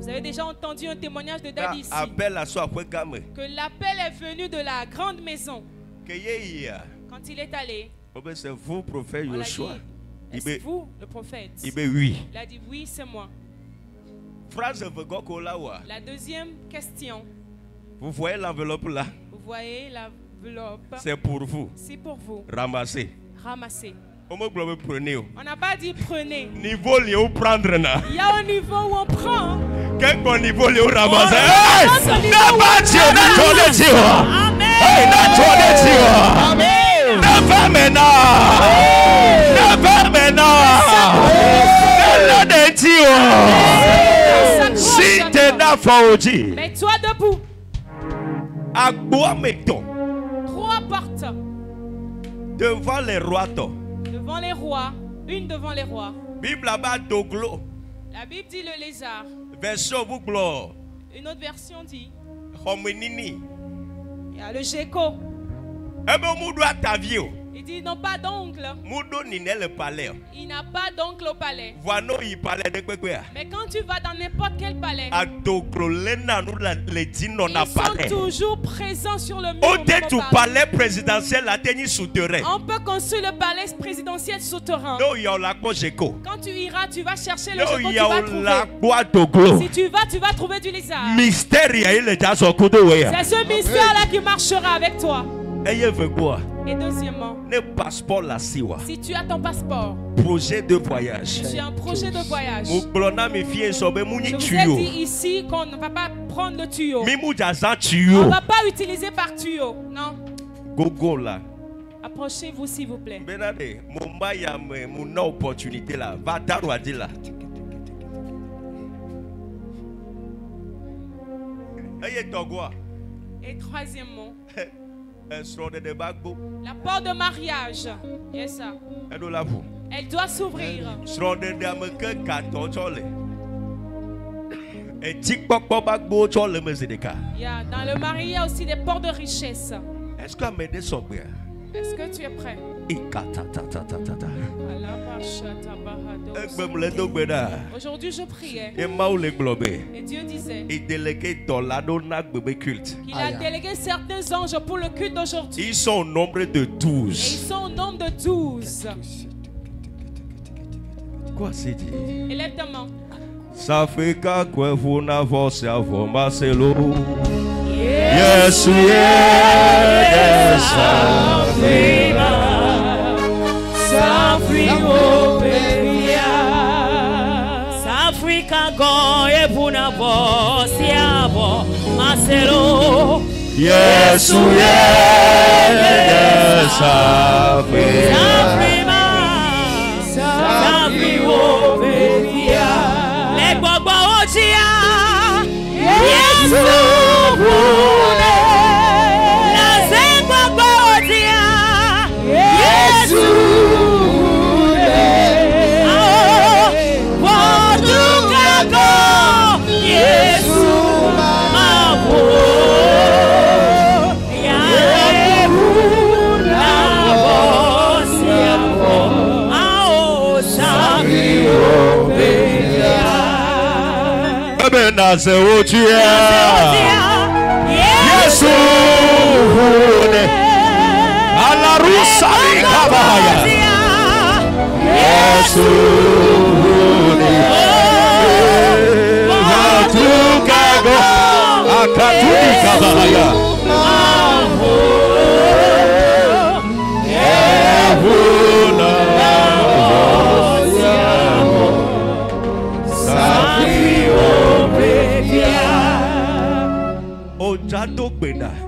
avez déjà entendu un témoignage de Daddy ici. Que l'appel est venu de la grande maison. Quand il est allé, c'est vous, prophète Joshua. C'est vous, le prophète. Oui. Il a dit oui, c'est moi. La deuxième question. Vous voyez l'enveloppe là? Vous voyez l'enveloppe? C'est pour vous. C'est pour vous. Ramassez. Ramassez. On n'a pas dit prenez. Niveau où prendre. Il y a un niveau où on prend. Quel niveau où ramasser? Mets-toi debout. Trois portes. Devant les rois. Devant les rois. Une devant les rois. Bible La Bible dit le lézard. Une autre version dit. Il y a le gecko. Il dit non pas d'oncle. Il n'a pas d'oncle au palais. Mais quand tu vas dans n'importe quel palais, ils sont toujours présents sur le mur. Palais présidentiel on peut construire le palais présidentiel souterrain. Quand tu iras, tu vas chercher le gecko, tu vas trouver. Si tu vas trouver du lézard. C'est ce mystère-là qui marchera avec toi. Et deuxièmement, si tu as ton passeport, projet de voyage. Tu as un projet de voyage. Je vous ai dit ici qu'on ne va pas prendre le tuyau. On ne va pas utiliser par tuyau. Non. Gogo là. Approchez-vous s'il vous plaît. Mon opportunité là. Va t'arrêter là. Et troisièmement, la porte de mariage. Yes, ça. Elle doit s'ouvrir. Yeah, dans le mariage, il y a aussi des portes de richesse. Est-ce que tu es prêt? Aujourd'hui je priais. Et Dieu disait qu'il a délégué certains anges pour le culte d'aujourd'hui. Ils sont au nombre de 12. Et ils sont au nombre de 12. Quoi c'est dit? Élève ta main. Ça fait qu'à quoi vous n'avez pas Marcelo. Yes, yes, Africa go e buna voz yabo Marcelo. Yes, yes, Africa. Le gbogbo otia. Yes, alla russa di Kabaya.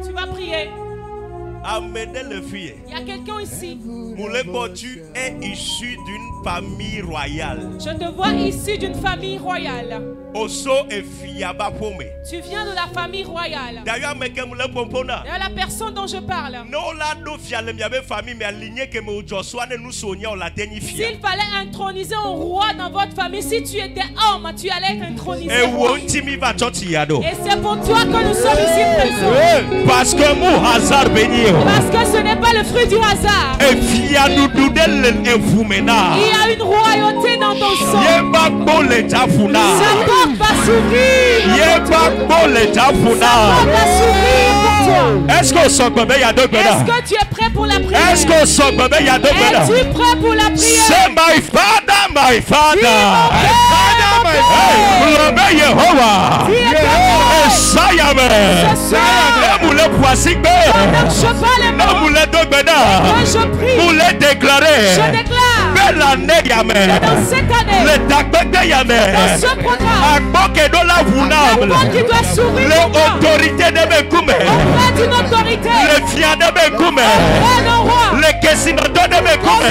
Tu vas prier. Il y a quelqu'un ici. Tu es issu d'une famille royale. Je te vois issu d'une famille royale. Tu viens de la famille royale. D'ailleurs, la personne dont je parle. S'il fallait introniser un roi dans votre famille, si tu étais homme, tu allais être intronisé. Et c'est pour toi que nous sommes ici présents. Parce que ce n'est pas le fruit du hasard. Il y a une royauté dans ton sang. Sa porte va s'ouvrir. Sa porte va s'ouvrir pour toi. Est-ce que tu es prêt pour la prière? Es-tu prêt pour la prière? Say my father, my father. Yehovah. Pour les déclarer. Belle année, Yamé. Dans cette année. Dans ce programme. Qui doit s'ouvrir. L'autorité de Bekoume. D'une autorité. Le fiat de Bekoume. Le Kessinato de Bekoume.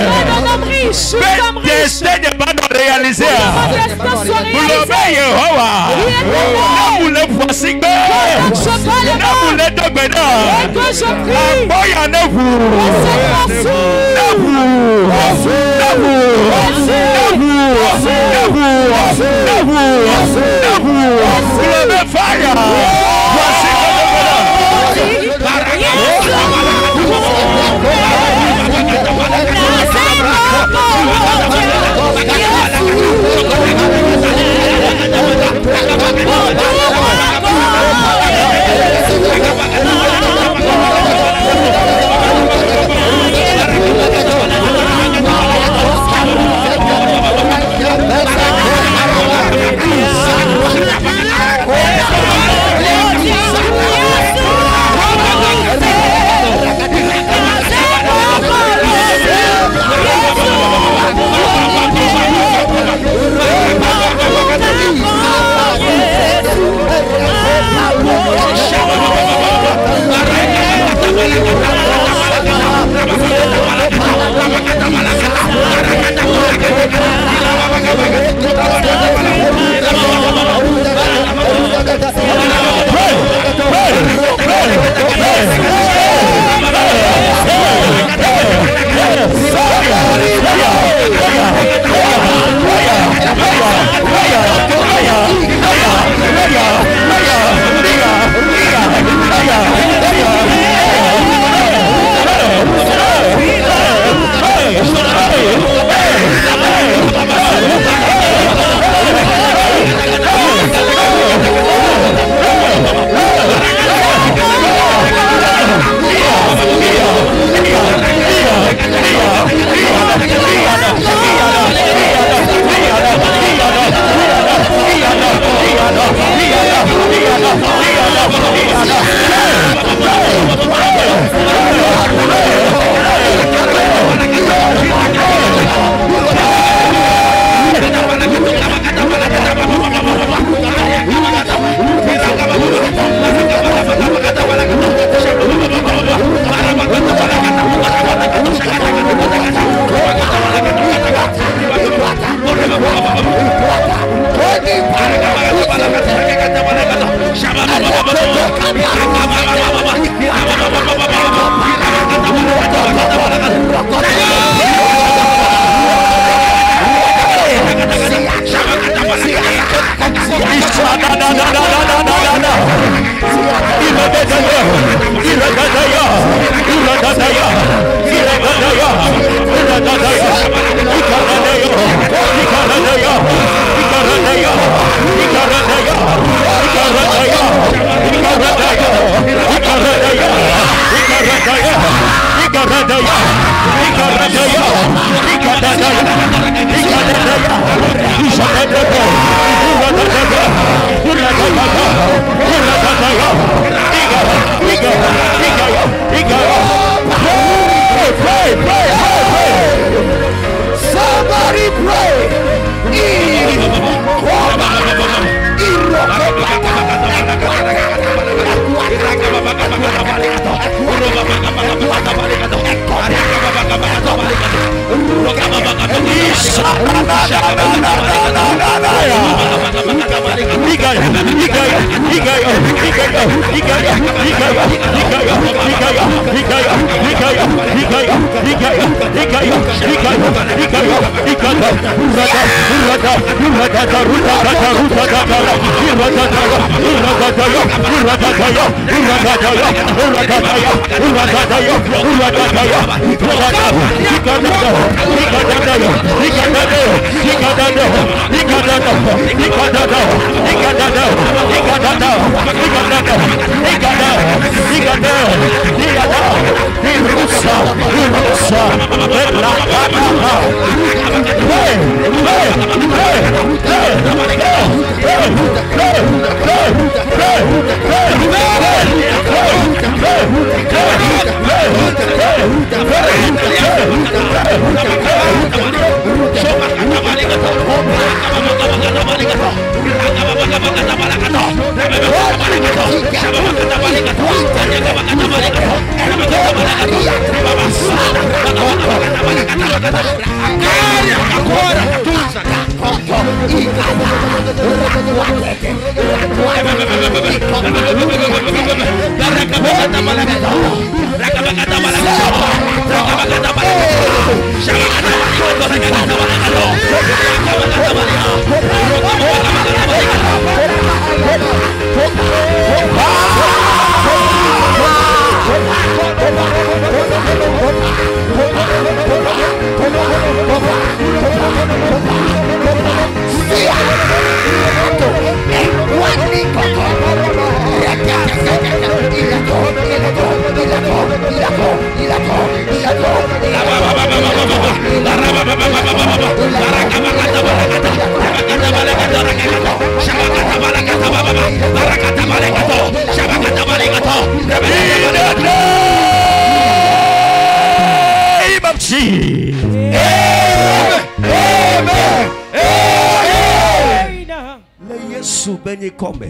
Le destin n'est pas réalisé. Somebody pray.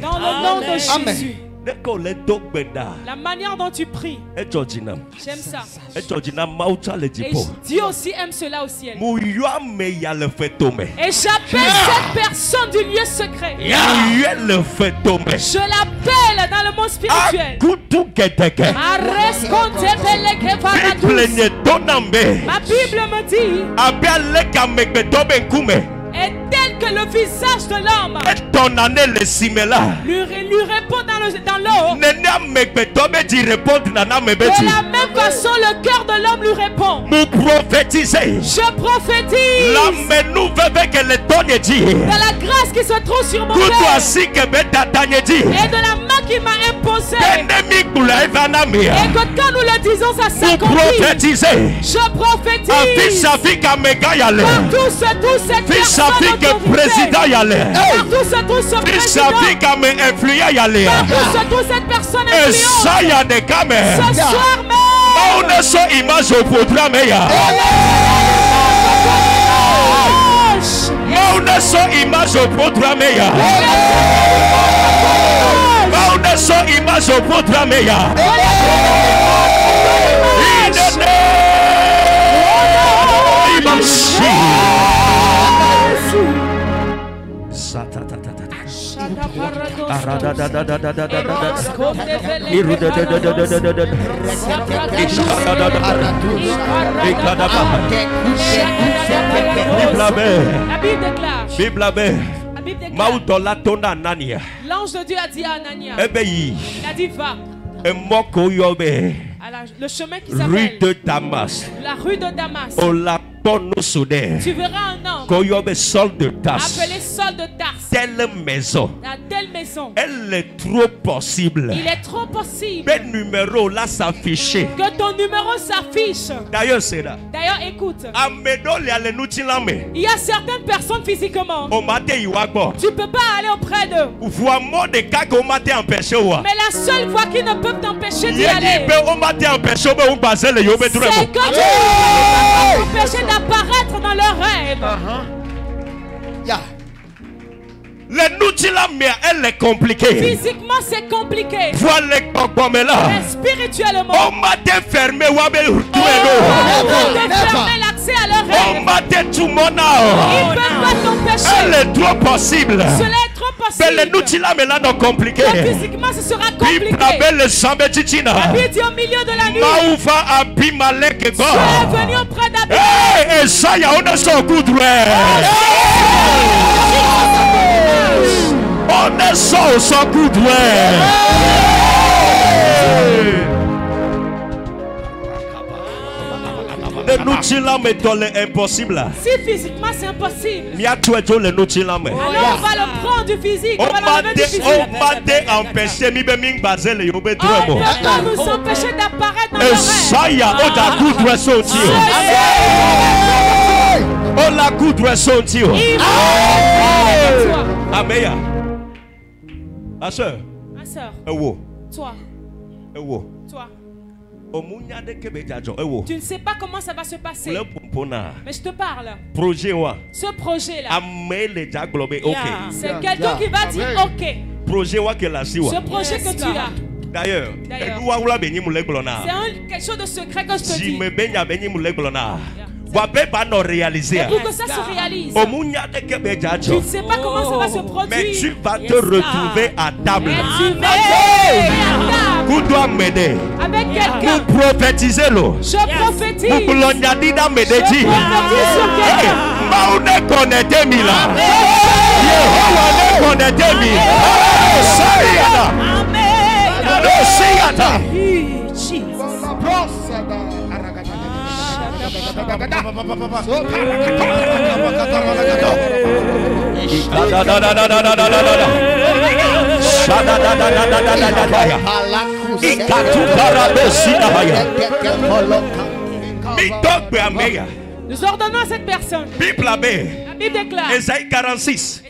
Dans le nom de Jésus. Amen. La manière dont tu pries, j'aime ça. Et Dieu aussi aime cela au ciel. Et j'appelle cette personne du lieu secret. Je l'appelle dans le monde spirituel. Ma Bible me dit, est tel que le visage de l'homme lui répond dans l'eau. De la même façon, le cœur de l'homme lui répond. Je prophétise de la grâce qui se trouve sur mon cœur et de la main qui m'a imposé. Et que quand nous le disons, ça s'accomplit. Je prophétise par tous cette personne président y allait. Partout se trouve ce président. Partout se trouve cette personne influente. Ce soir même. On ne soit image au programme. On ne soit image au programme. On ne soit image au programme. L'ange de Dieu a dit à Anania, il a dit va. Le chemin qui s'appelle rue de Damas. La rue de Damas. Tu verras un homme appelé Saul de Tarse. Telle maison. Elle est trop possible. Il est trop possible que numéro là s'affiche. Que ton numéro s'affiche. D'ailleurs, c'est là. D'ailleurs, écoute. Il y a certaines personnes physiquement. Tu ne peux pas aller auprès d'eux. Mais la seule voie qui ne peut t'empêcher d'y aller, c'est que tu peux t'empêcher d'apparaître dans leurs rêves. Elle est compliquée. Physiquement, c'est compliqué. Mais spirituellement, on m'a fermé l'accès à leurs rêves. On m'a Ils ne peuvent pas t'empêcher. Elle est trop possible. Cela est trop possible. Compliqué. Physiquement, ce sera compliqué. La Bible dit au milieu de la nuit, tu es venu auprès on est sans coup de impossible. Si physiquement c'est impossible, alors on va le prendre du physique. On va l'enlever du physique. On ne peut pas nous empêcher d'apparaître dans le rêve. Ma soeur. Toi. Tu ne sais pas comment ça va se passer. Mais je te parle. Ce projet-là, c'est quelqu'un qui va dire OK. Ce projet que tu as. D'ailleurs, c'est quelque chose de secret que je te dis. Pour que ça se réalise, tu ne sais pas comment ça va se produire. Mais tu vas te retrouver à table. Vous doit m'aider. Avec quelqu'un. Vous prophétisez l'eau. Je prophétise. Vous prophétisez sur quelqu'un. Nous ordonnons à cette personne. La Bible déclare. Ésaïe 46.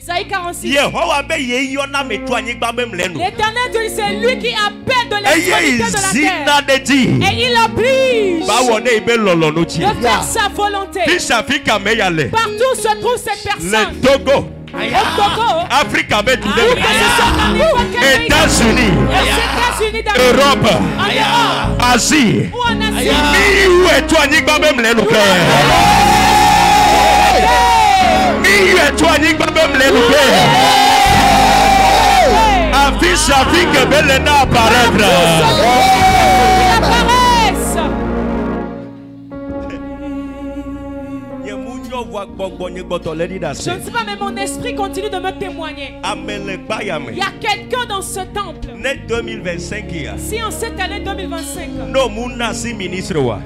L'Éternel dit, c'est lui qui appelle de l'extrémité de la terre. Et il oblige de faire sa volonté. Partout se trouve cette personne. Au Togo, Afrique, États-Unis, Europe, Asie, ou en Asie. Je ne sais pas, mais mon esprit continue de me témoigner. Il y a quelqu'un dans ce temple. Si en cette année 2025,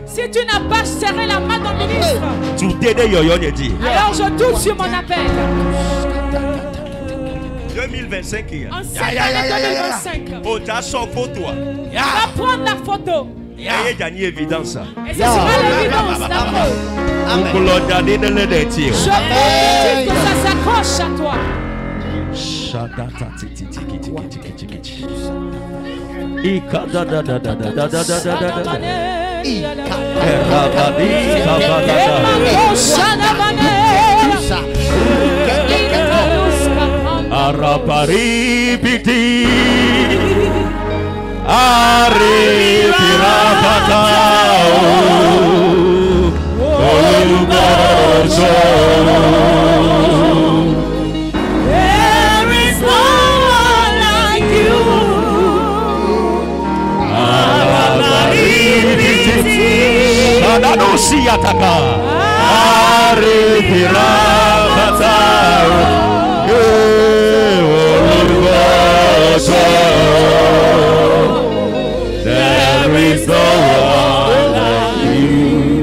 si tu n'as pas serré la main d'un ministre, alors je doute sur mon appel. 2025. En cette année 2025, va prendre la photo. Et ce sera l'évidence, la preuve. Je prophétise que ça s'accroche à toi. There is no one like you. There is no one like you.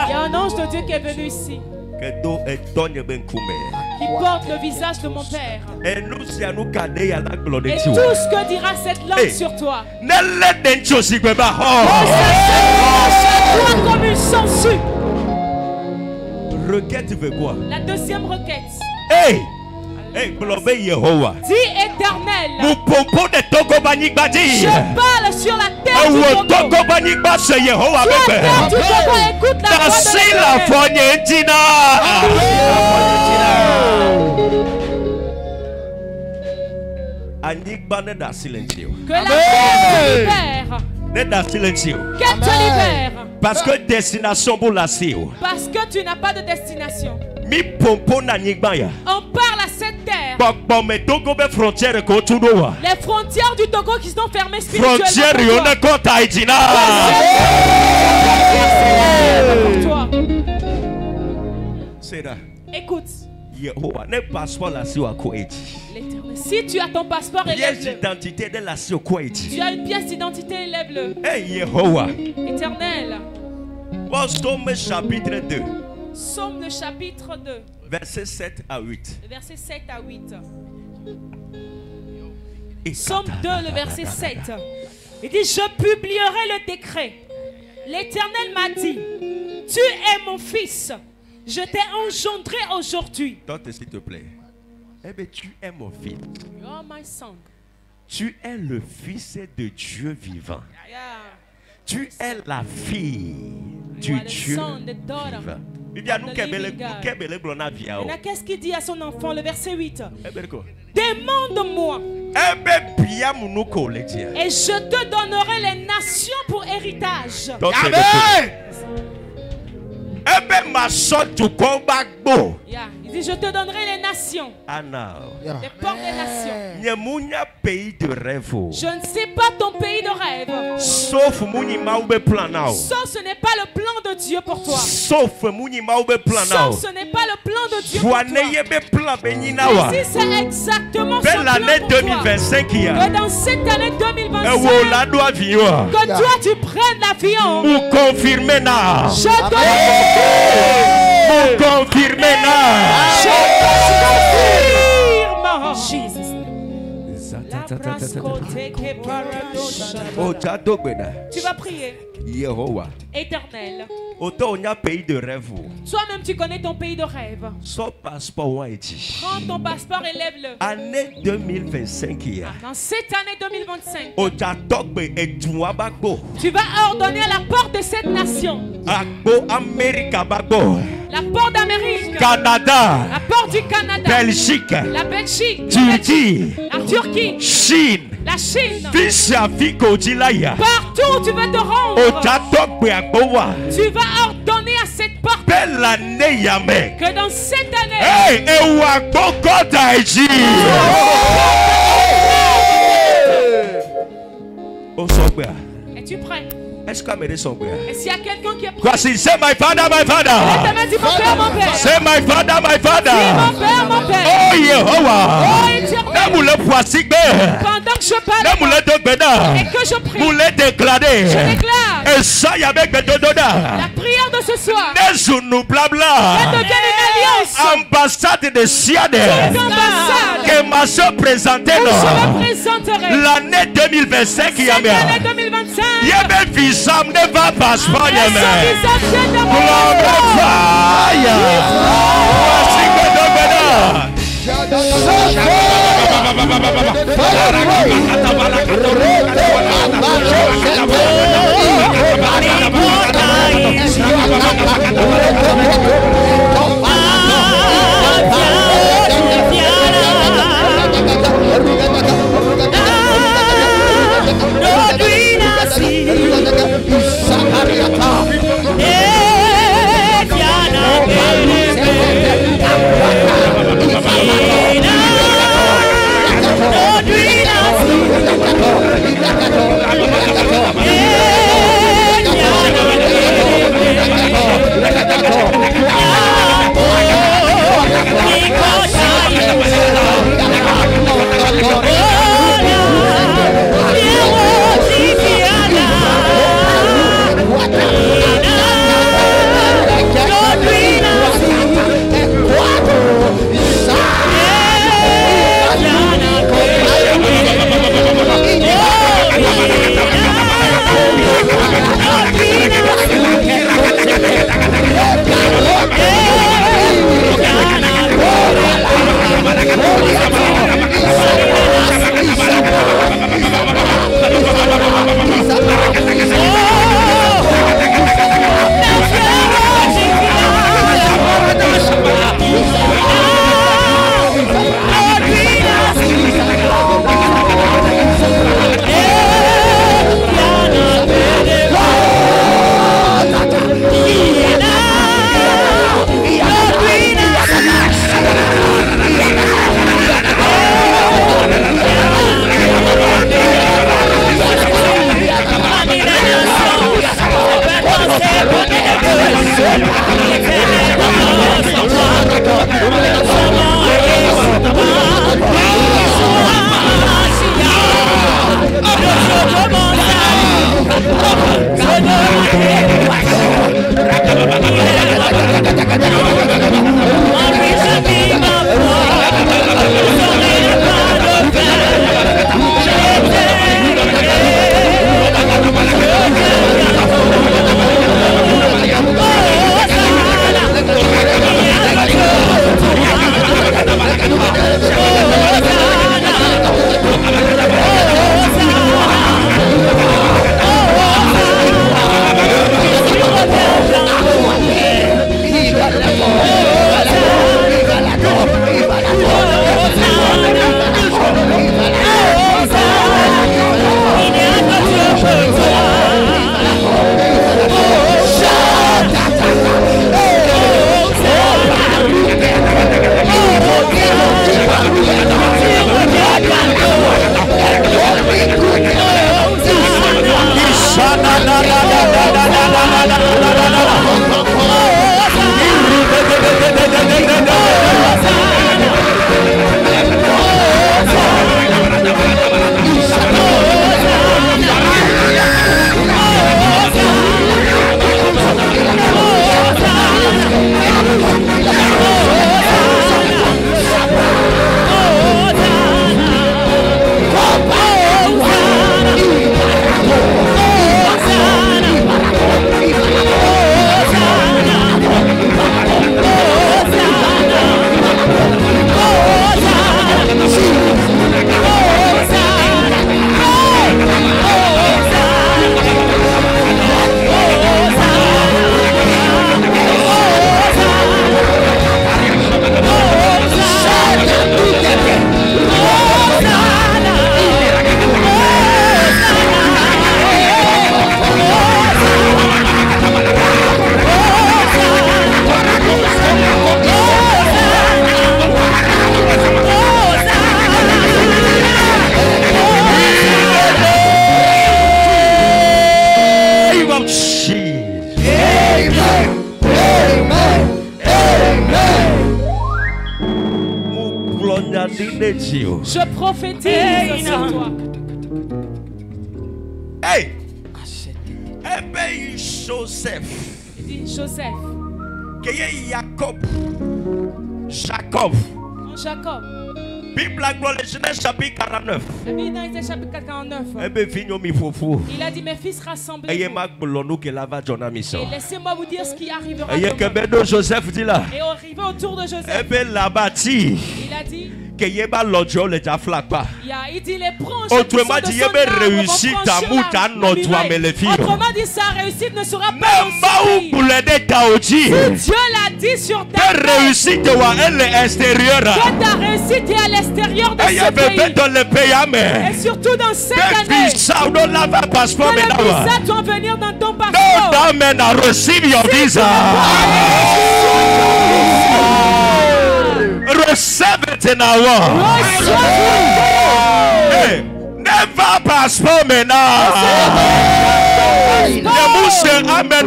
Il y a un ange de Dieu qui est venu ici, qui porte le visage de mon Père. Et tout ce que dira cette langue sur toi, ça toi comme une sangsue. Requête, tu veux quoi? La deuxième requête. Hey! Dis éternel. Je parle sur la terre du Togo. Sur la terre du Togo, écoute la voix de l'Éternel. Que la terre te libère. Qu'elle te libère. Parce que destination pour la CIO. Parce que tu n'as pas de destination. On parle à cette terre. Les frontières du Togo qui sont fermées spirituellement pour toi. Écoute. L'Éternel. Si tu as ton passeport, élève-le. Tu as une pièce d'identité, élève-le. Éternel. Psaume chapitre 2. Psaume le chapitre 2. Versets 7 à 8. Verset 7 à 8. Psaume 2, le verset 7. Il dit, je publierai le décret. L'Éternel m'a dit, tu es mon fils. Je t'ai engendré aujourd'hui. Tante, s'il te plaît. Eh bien, tu es mon fils. You are my son. Tu es le fils de Dieu vivant. Yeah. Tu es la fille du Dieu vivant. Qu'est-ce qu'il dit à son enfant, le verset 8? Demande-moi. Et je te donnerai les nations pour héritage. Amen. Yeah. Il dit, je te donnerai les nations. Les portes des nations. Je ne sais pas ton pays de rêve. Sauf ce n'est pas le plan de Dieu pour toi. Sauf ce n'est pas le plan de Dieu pour toi. Mais si c'est exactement ce plan pour toi, que dans cette année 2025, que toi tu prennes l'avion. Pour confirmer là. Je te confirmer là. Jesus. Tu vas prier. Éternel. Toi-même tu connais ton pays de rêve. Prends ton passeport et lève-le. Année 2025. Dans cette année 2025, tu vas ordonner à la porte de cette nation. La porte d'Amérique, Canada, la porte du Canada, Belgique, la Belgique, Turquie, la Turquie, Chine, la Chine. Partout où tu veux te rendre, tu vas ordonner à cette porte Que dans cette année. Es-tu prêt? Est-ce qu'il y a et s'il y a quelqu'un qui est prêt? Say my father, my father. Dis mon père, mon père. Say my father, my father. Dis mon père, mon père. Oh Yehovah. Oh Éternel. Pendant que je parle et que je prie, je déclare la prière de ce soir. Elle devient une alliance. Ambassade de Siade. Que ma soeur présentait l'année 2025 qui a mis. L'année 2025. Il y a même visam ne va pas se faire. Je prophétise sur toi. Hey! Joseph. Il dit Joseph. Jacob. Jacob. Bible la Genèse chapitre 49. La Bible dans Genèse chapitre 49. Il a dit mes fils rassemblez-vous. Et laissez-moi vous dire ce qui arrivera. Et arrivé autour de Joseph. Il a dit il dit les branches autrement dit sa réussite ne sera pas aussi. Si Dieu l'a dit sur ta réussite, que ta réussite est à l'extérieur de ce pays. Et surtout dans cette année, que le visa doit venir dans ton passeport. Receive it now. Never passport maintenant. Amen.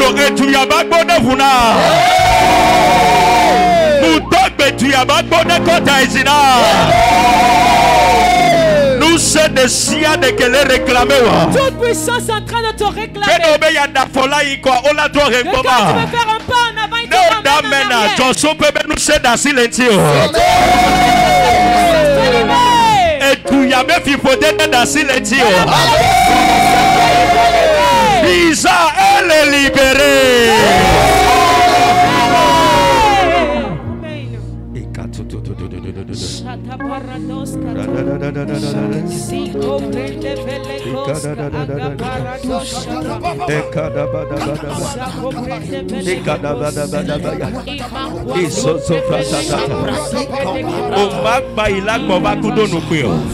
Nous sommes des siens de qu'elle réclamer. Toute puissance en train de te réclamer. Que tu veux faire un pas en avant, il te ramène en arrière. Et tu y as même fait dans silencio. Visa, elle est libérée.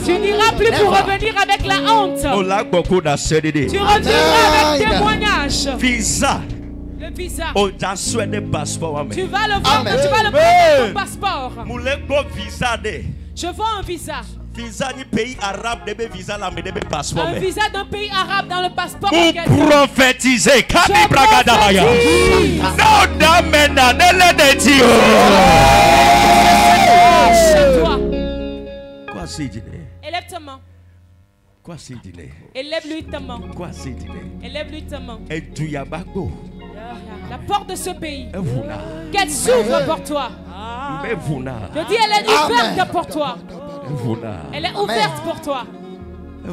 Tu n'iras plus pour revenir avec la honte. Tu reviendras avec témoignage. Visa. Le visa. Tu vas le voir, tu vas le prendre ton passeport. Je vois un visa. Visa du pays arabe, visa la passeport. Un visa d'un pays arabe dans le passeport. Pour prophétiser. Élève ta main. Élève-lui ta main. Élève-lui ta main. La porte de ce pays, qu'elle s'ouvre pour toi. Je dis, elle est ouverte pour toi. Elle est ouverte pour toi. Elle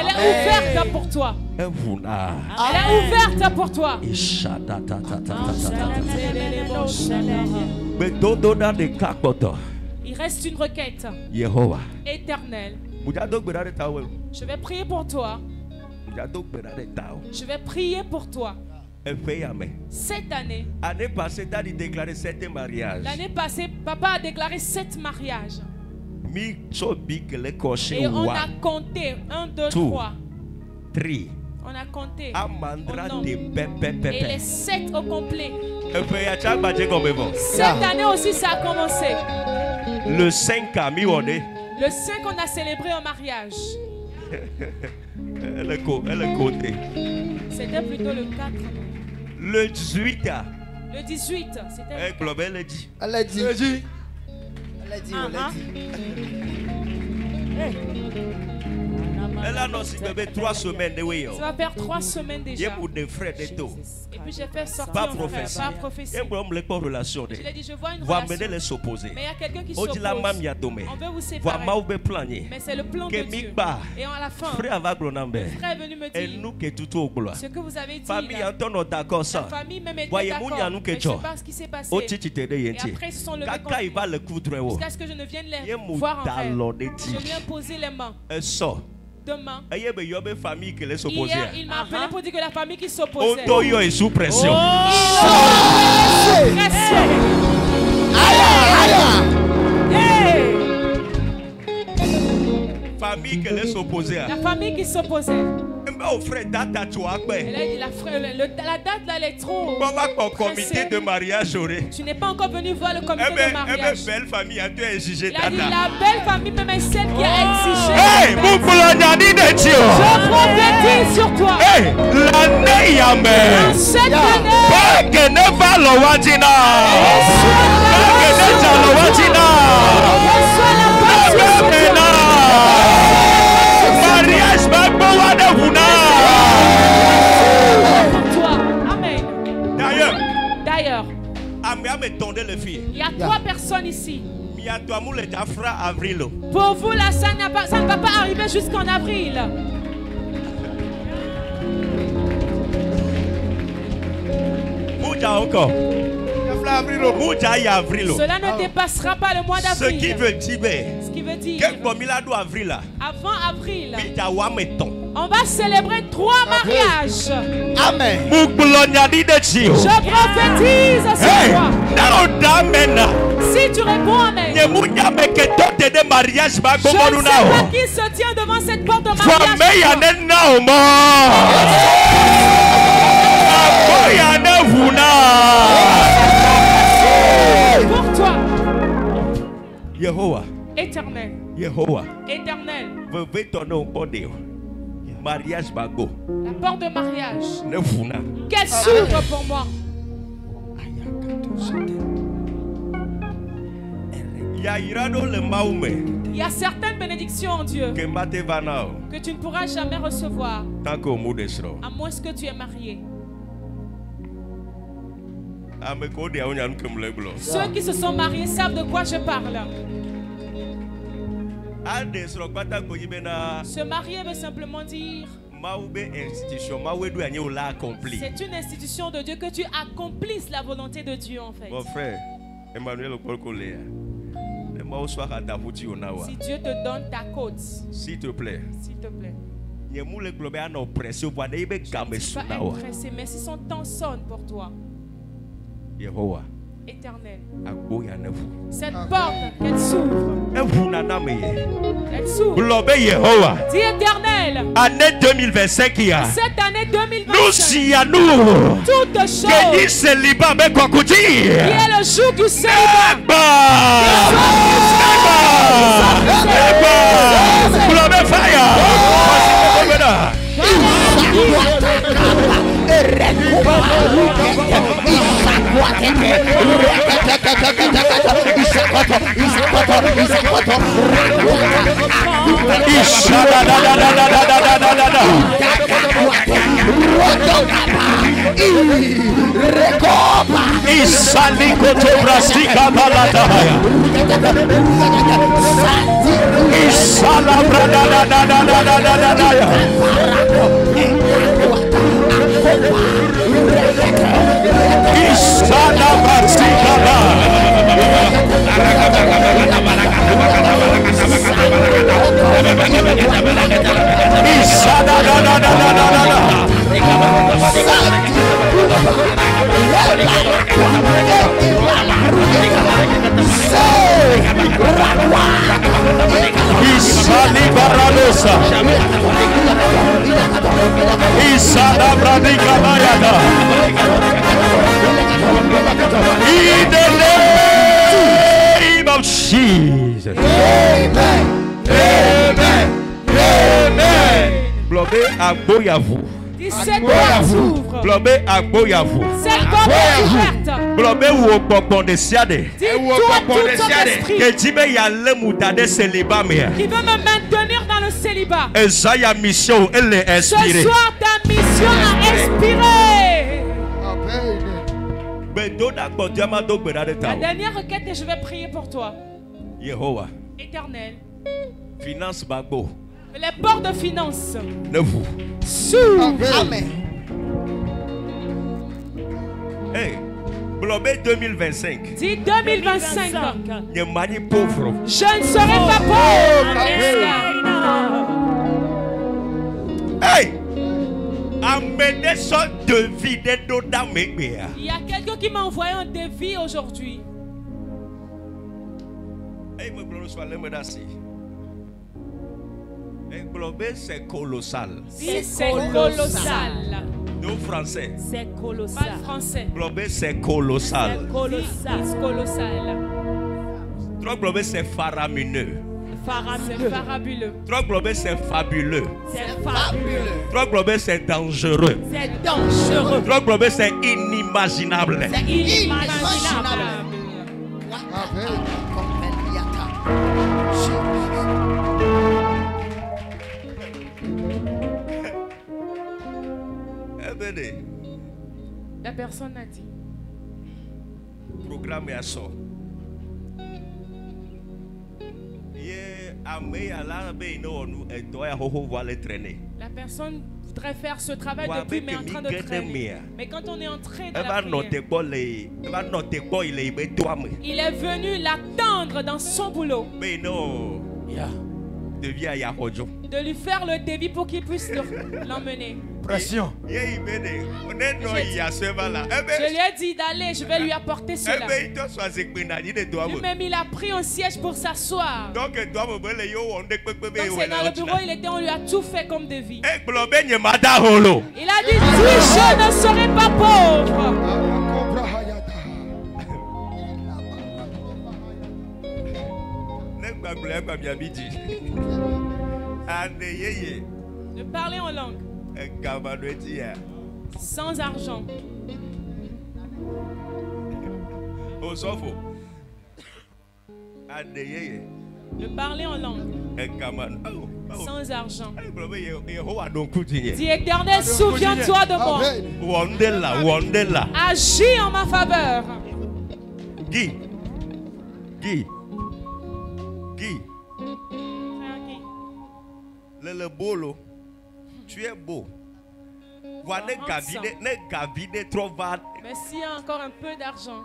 est ouverte pour toi. Elle est ouverte pour toi. Il reste une requête éternelle. Je vais prier pour toi. Je vais prier pour toi. Cette année, l'année passée, papa a déclaré 7 mariages. Et on a compté 1, 2, 3. On a compté au nombre. Et les 7 au complet. Cette année aussi, ça a commencé. Le 5 Le 5, on a célébré un mariage. Elle est côté. C'était plutôt le 4. Le 18. Le 18, c'était. Elle a dit. Elle a dit. Elle a annoncé bébé 3 semaines. Ça va faire 3 semaines déjà. Et puis j'ai fait sortir pas un frère, pas prophétie. Je l'ai dit, je vois une relation. Mais il y a quelqu'un qui s'oppose. On veut vous séparer. Mais c'est le plan de Dieu. Et à la fin, le frère est venu me dire ce que vous avez dit. La famille même était d'accord. Mais je ne sais pas ce qui s'est passé. Et après ils se sont levés contre moi. Jusqu'à ce que je ne vienne les voir en rêve. Je viens poser les mains. Demain. Hier, il m'a appelé pour dire que la famille qui s'opposait. Est sous pression. Famille qui s'opposait. La famille qui s'opposait. Elle a dit la date là elle est trop. Comité de mariage. Tu n'es pas encore venu voir le comité de mariage. Belle famille a exigé. Il a dit la belle famille même est celle qui a exigé. Je prophétise sur toi. L'année Dans cette année. Reçois la Pour vous, là, ça ne va pas arriver jusqu'en avril. Encore. Cela ne dépassera pas le mois d'avril. Ce qui veut dire avant avril, on va célébrer 3 mariages. Amen. Je prophétise à ce soir. Si tu réponds Amen, je ne sais pas qui se tient devant cette porte de mariage. Pour toi, éternel, éternel, mariage bago. La porte de mariage qu'elle s'ouvre pour moi. Il y a certaines bénédictions en Dieu que tu ne pourras jamais recevoir à moins que tu es marié. Ceux qui se sont mariés savent de quoi je parle. Se marier veut simplement dire c'est une institution de Dieu, que tu accomplisses la volonté de Dieu en fait. Mon frère, Emmanuel, si Dieu te donne ta côte, s'il te plaît, s'il te plaît, tu vas être pressé, mais si son temps sonne pour toi, éternel, cette porte, qu'elle s'ouvre. Elle s'ouvre. Dis éternel. Année 2025 qui a. Cette année 2025. Nous toutes choses. Qui est le jour du célibat. In the name of Jesus. Amen. Amen. Amen. Blobé à Boyavou. Cette porte s'ouvre. Blobé à Boyavou. Cette porte est ouverte. Blobé ou au popon de siade. Dis-toi tout ton esprit que tu me y a le moutade célibat qui veut me maintenir dans le célibat. Et ça y a mission, elle est inspirée. Ce soir ta mission a inspiré. La dernière requête et je vais prier pour toi. Éternel. Finance bagbo. Les portes de finance. Ne vous. S'ouvrent. Amen. Hey, Blobé 2025. Dis 2025. Je manie pauvre. Je ne serai pas pauvre. Hey! Amenez son devis de dans mes biens. Il y a quelqu'un qui m'a envoyé un devis aujourd'hui. Hey, me blonde soit l'homme d'assis. Globé, c'est colossal. C'est colossal. Nous français. C'est colossal. Pas français. Globé, c'est colossal. C'est colossal. C'est colossal. Trop globé, c'est faramineux. C'est farabuleux. Trop globé, c'est fabuleux. C'est fabuleux. Trop globé, c'est dangereux. C'est dangereux. Trop globé, c'est inimaginable. C'est inimaginable. La personne a dit. Programme est à sort. La personne voudrait faire ce travail depuis, mais en train de traîner. Mais quand on est entré dans la prière, il est venu l'attendre dans son boulot. De lui faire le débit pour qu'il puisse l'emmener. Pression. Je lui ai dit d'aller, je vais lui apporter cela. Lui-même, il a pris un siège pour s'asseoir. Donc c'est dans le bureau, il était, on lui a tout fait comme devis. Il a dit, je ne serai pas pauvre. De parler en langue. Sans argent. De parler en langue. Sans argent. Dis, Éternel, souviens-toi de moi. Agis en ma faveur. Guy. Le bolo, tu es beau. Voilà, ne gavide trop vite. Mais s'il y a encore un peu d'argent.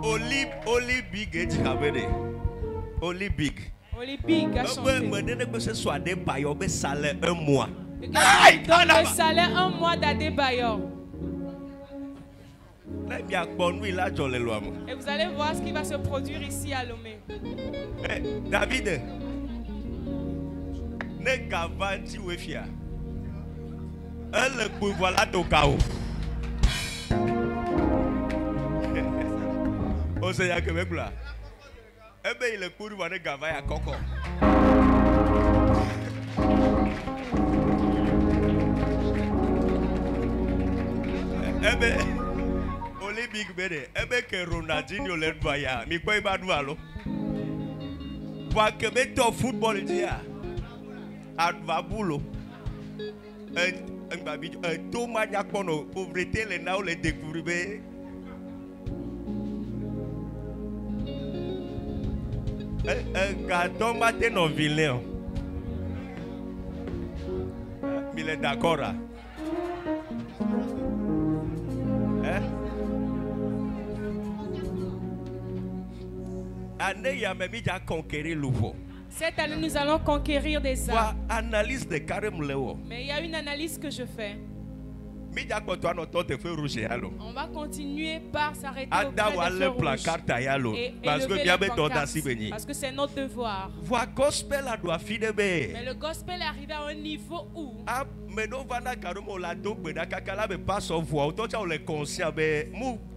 Oli big a chanté. Ce soit des bailleurs, mais salaire un mois. Donne le salaire un mois d'Adébayor. Et vous allez voir ce qui va se produire ici à Lomé. David, ne gavanti wefia. Elle peut voilà ton chaos. On sait que même là. Eh bien, il est pour voir les gavaya à coco. Eh bien, Oli Big Bede, eh bien que Ronaldinho le doya, mais quoi il va nous aller? Pour que mettre football dia, à boulot. Un Thomas Yakono, pauvreté les naus les découvrir. Un gâteau matin en vilain. Mais il est d'accord. Cette année, nous allons conquérir des âmes. Analyse de mais il y a une analyse que je fais. On va continuer par s'arrêter au feu rouge parce que c'est notre devoir. Mais le gospel est arrivé à un niveau où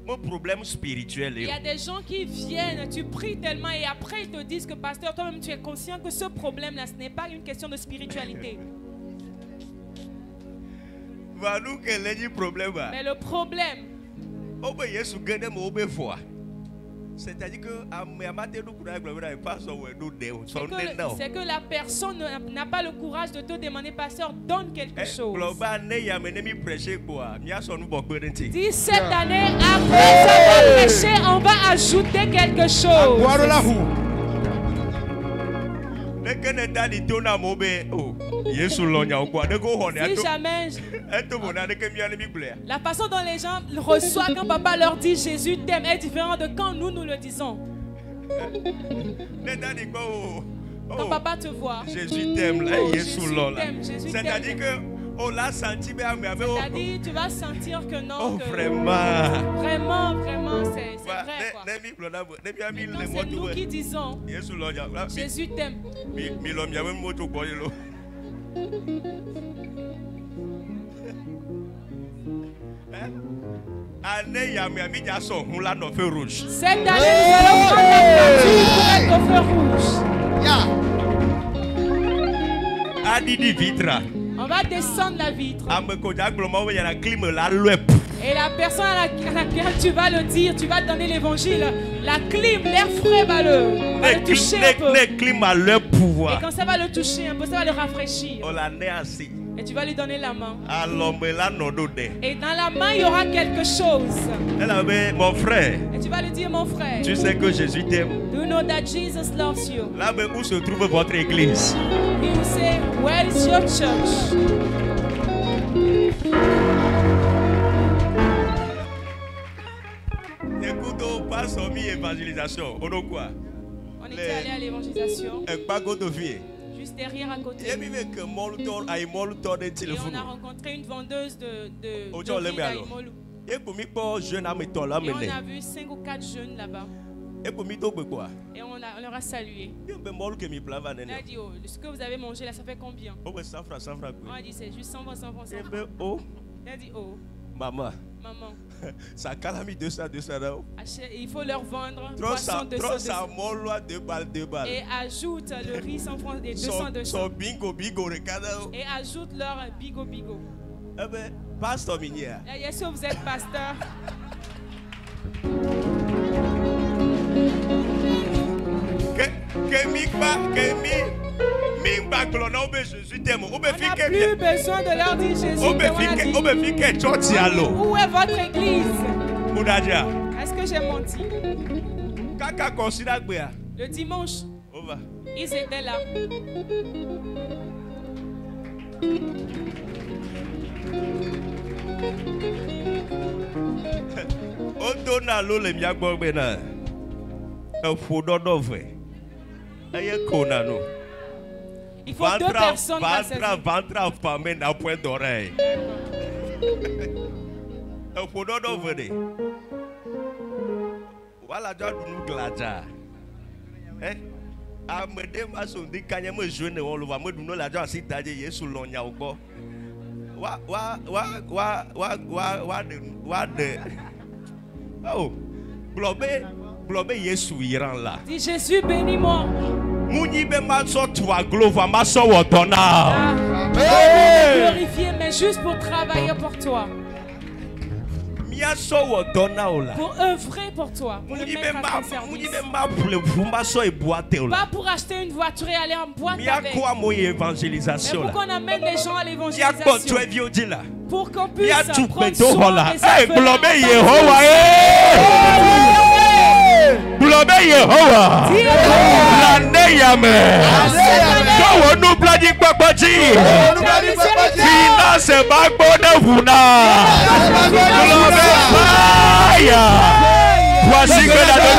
mon problème spirituel. Il y a des gens qui viennent, tu pries tellement et après ils te disent que pasteur, toi-même tu es conscient que ce problème-là, ce n'est pas une question de spiritualité. Mais le problème, c'est-à-dire c'est que la personne n'a pas le courage de te demander, pasteur, donne quelque chose. Dis cette année, après avoir prêché, on va ajouter quelque chose. Si jamais la façon dont les gens reçoivent quand papa leur dit Jésus t'aime est différente de quand nous le disons. Quand papa te voit, Jésus t'aime, c'est-à-dire que c'est-à-dire tu vas sentir que non, que vraiment c'est vrai quoi. C'est nous qui disons Jésus t'aime. Cette année nous allons prendre la voiture pour être au feu rouge. On va descendre la vitre. Et la personne à laquelle tu vas le dire, tu vas donner l'évangile, la clim, l'air frais va le toucher un peu. Et quand ça va le toucher un peu, ça va le rafraîchir. Et tu vas lui donner la main. Et dans la main, il y aura quelque chose. Mon frère. Et tu vas lui dire, mon frère. Tu sais que Jésus t'aime. Do you know that Jesus loves you? Là où se trouve votre église? He will say, where is your church? Écoute, on passe au mi-évangélisation. On a quoi? On était allé à l'évangélisation. Juste derrière à côté. Et on a rencontré une vendeuse de riz à Imolu. Et on a vu 5 ou 4 jeunes là-bas. Et on leur a salué. On a dit, oh, ce que vous avez mangé là, ça fait combien? On a dit, c'est juste 100 francs, 100 francs. Il a dit, oh. Maman. Ça calme 200. Il faut leur vendre 300, 200. Et ajoute le riz 100 francs et 200. Et ajoute leur bigo. Eh bien, pasteur minière. Est-ce que vous êtes pasteur? On n'a plus besoin de leur dire Jésus. Où est votre église? Est-ce que j'ai menti? Le dimanche, ils étaient là. Il faut 2 personnes ventre famille n'a point d'oreille. Voilà, nous gladia. Dis Jésus, bénis-moi. Glorifier, mais juste pour travailler pour toi. Pour œuvrer pour toi. Pour le mettre à ton service. Pas pour acheter une voiture et aller en boîte avec. Mais pour qu'on amène les gens à l'évangélisation. Pour qu'on puisse prendre soin des Globe Yehowa. L'année Yamé. Quand nous planifions pas de finance et bagbo vuna. Globe Faya. Voici que la demeure.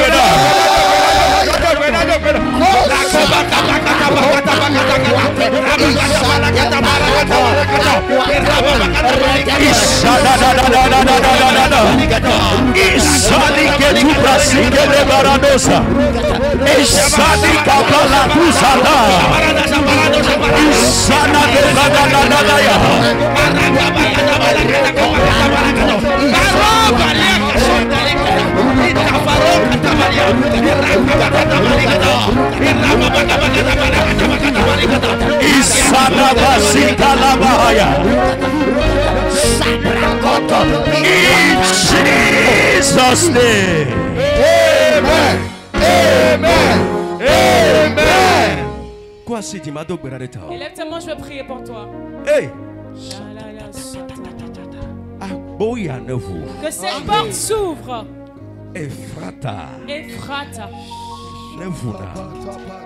In Jesus' name. Amen. Amen. Amen. Quoi si tu m'as donné de temps? Élève-toi, je vais prier pour toi. Hey. Que cette porte s'ouvre. Ephrata.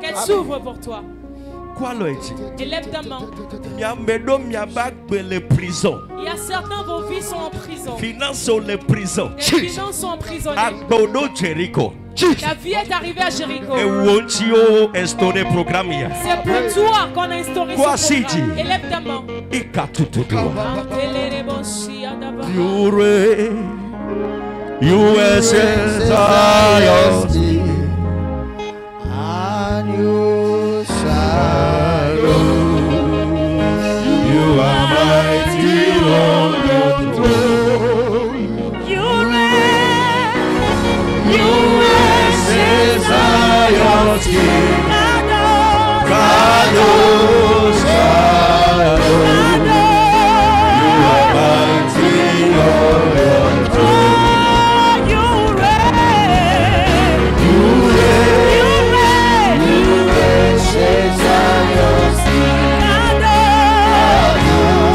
Qu'elle s'ouvre pour toi. Élève ta main. Il y a certains vos vies sont en prison. Finances les prisons. Les finances sont emprisonnées. La vie est arrivée à Jéricho. C'est pour toi qu'on a instauré ce programme. Élève ta main. You are mighty on your throne. You reign, Zion's King. Kadosh, you are mighty on your throne. You reign, Zion's King.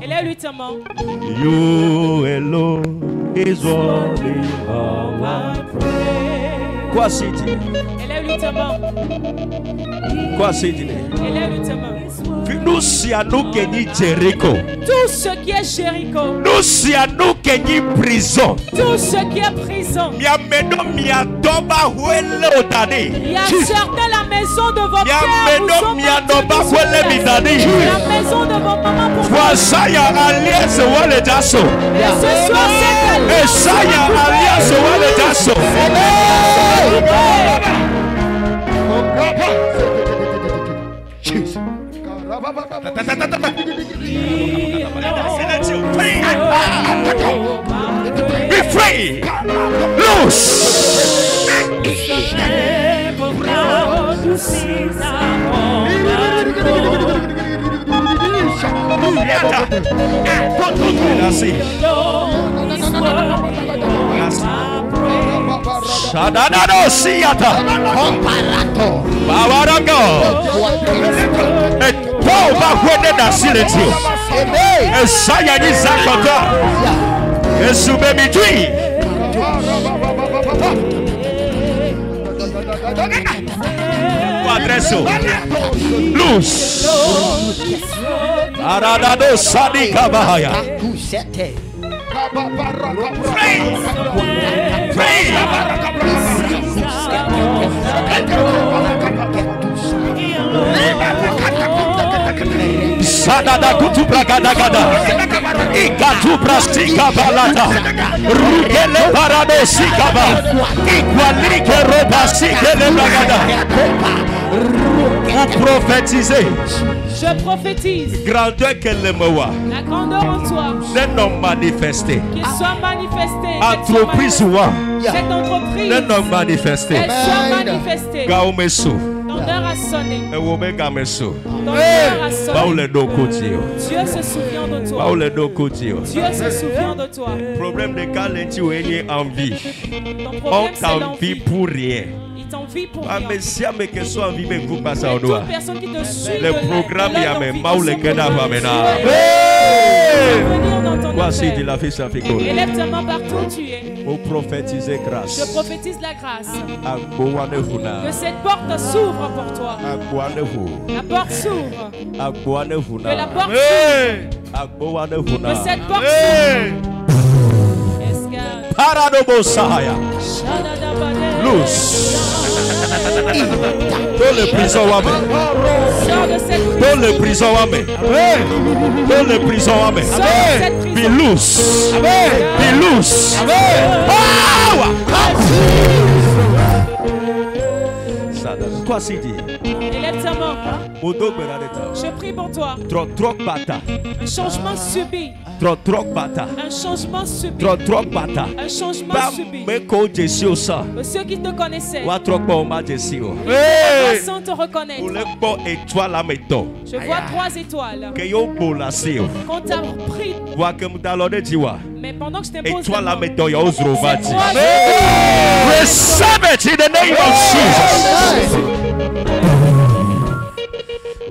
Elle est ultimement. You alone is worthy of my praise. Quoi c'est-il? Elle est ultimement. Quoi c'est-il? Elle est ultimement. Nous si à nous qui Jéricho. Tout ce qui est Jéricho. Nous si à nous qui prison. Tout ce qui est prison. Il y a certains la maison de vos pères. La maison de vos mamans. Pour ça y a alliance ou le dasso. Et ce soir c'est et ça y a alliance ou le dasso. Be free. Loose. Shadadado siata. Comparato. Bawaranga. Et Paul va jouer dans silence. Et ça y a dit ça comme ça. Et sous baby tree. Quadresso. Luz. Aradado sadika bahaya. Sadada kutu bragadagada. Ikatu prastika balata. Rukele parado sikaba. Ikwalike roba sikele bragada. Vous prophétisez. Je prophétise. Grandeur qu'elle me voit. La grandeur en toi. Les noms manifestés. Qu'ils soient manifestés. Entreprise ou cette entreprise. Les noms manifestés. Elle soit manifestée. Gaomesu. Ton heure a sonné. Ton heure a sonné. Dieu se souvient de toi. Dieu se souvient de toi. Problème de calenti ou envie. Ton problème c'est l'envie. Pour rien. Envie pour rien. Mais si mais que soit envie mais vous passez au doigt. Toute personne qui te suit le programme y a même pas le gars maintenant. Venir dans ton en enfer. Élève ta main partout où tu es. Pour prophétiser grâce. Je prophétise la grâce. Que cette porte s'ouvre pour toi. La porte s'ouvre. Que la porte s'ouvre. Que cette porte s'ouvre. Paradobosaya. Loose. Dans les prisons, amen. Dans les prisons, amen. Dans les prisons, amen. Be loose. Be loose. Quoi c'est dit? Élève ta main. Je prie pour toi. Un changement subi. Un changement subi. Un changement subi. Pour ceux qui te connaissaient, sans te reconnaître. Je vois 3 étoiles. Qu'on t'a pris. Mais pendant que je t'impose la main, receive it in the name of Jesus.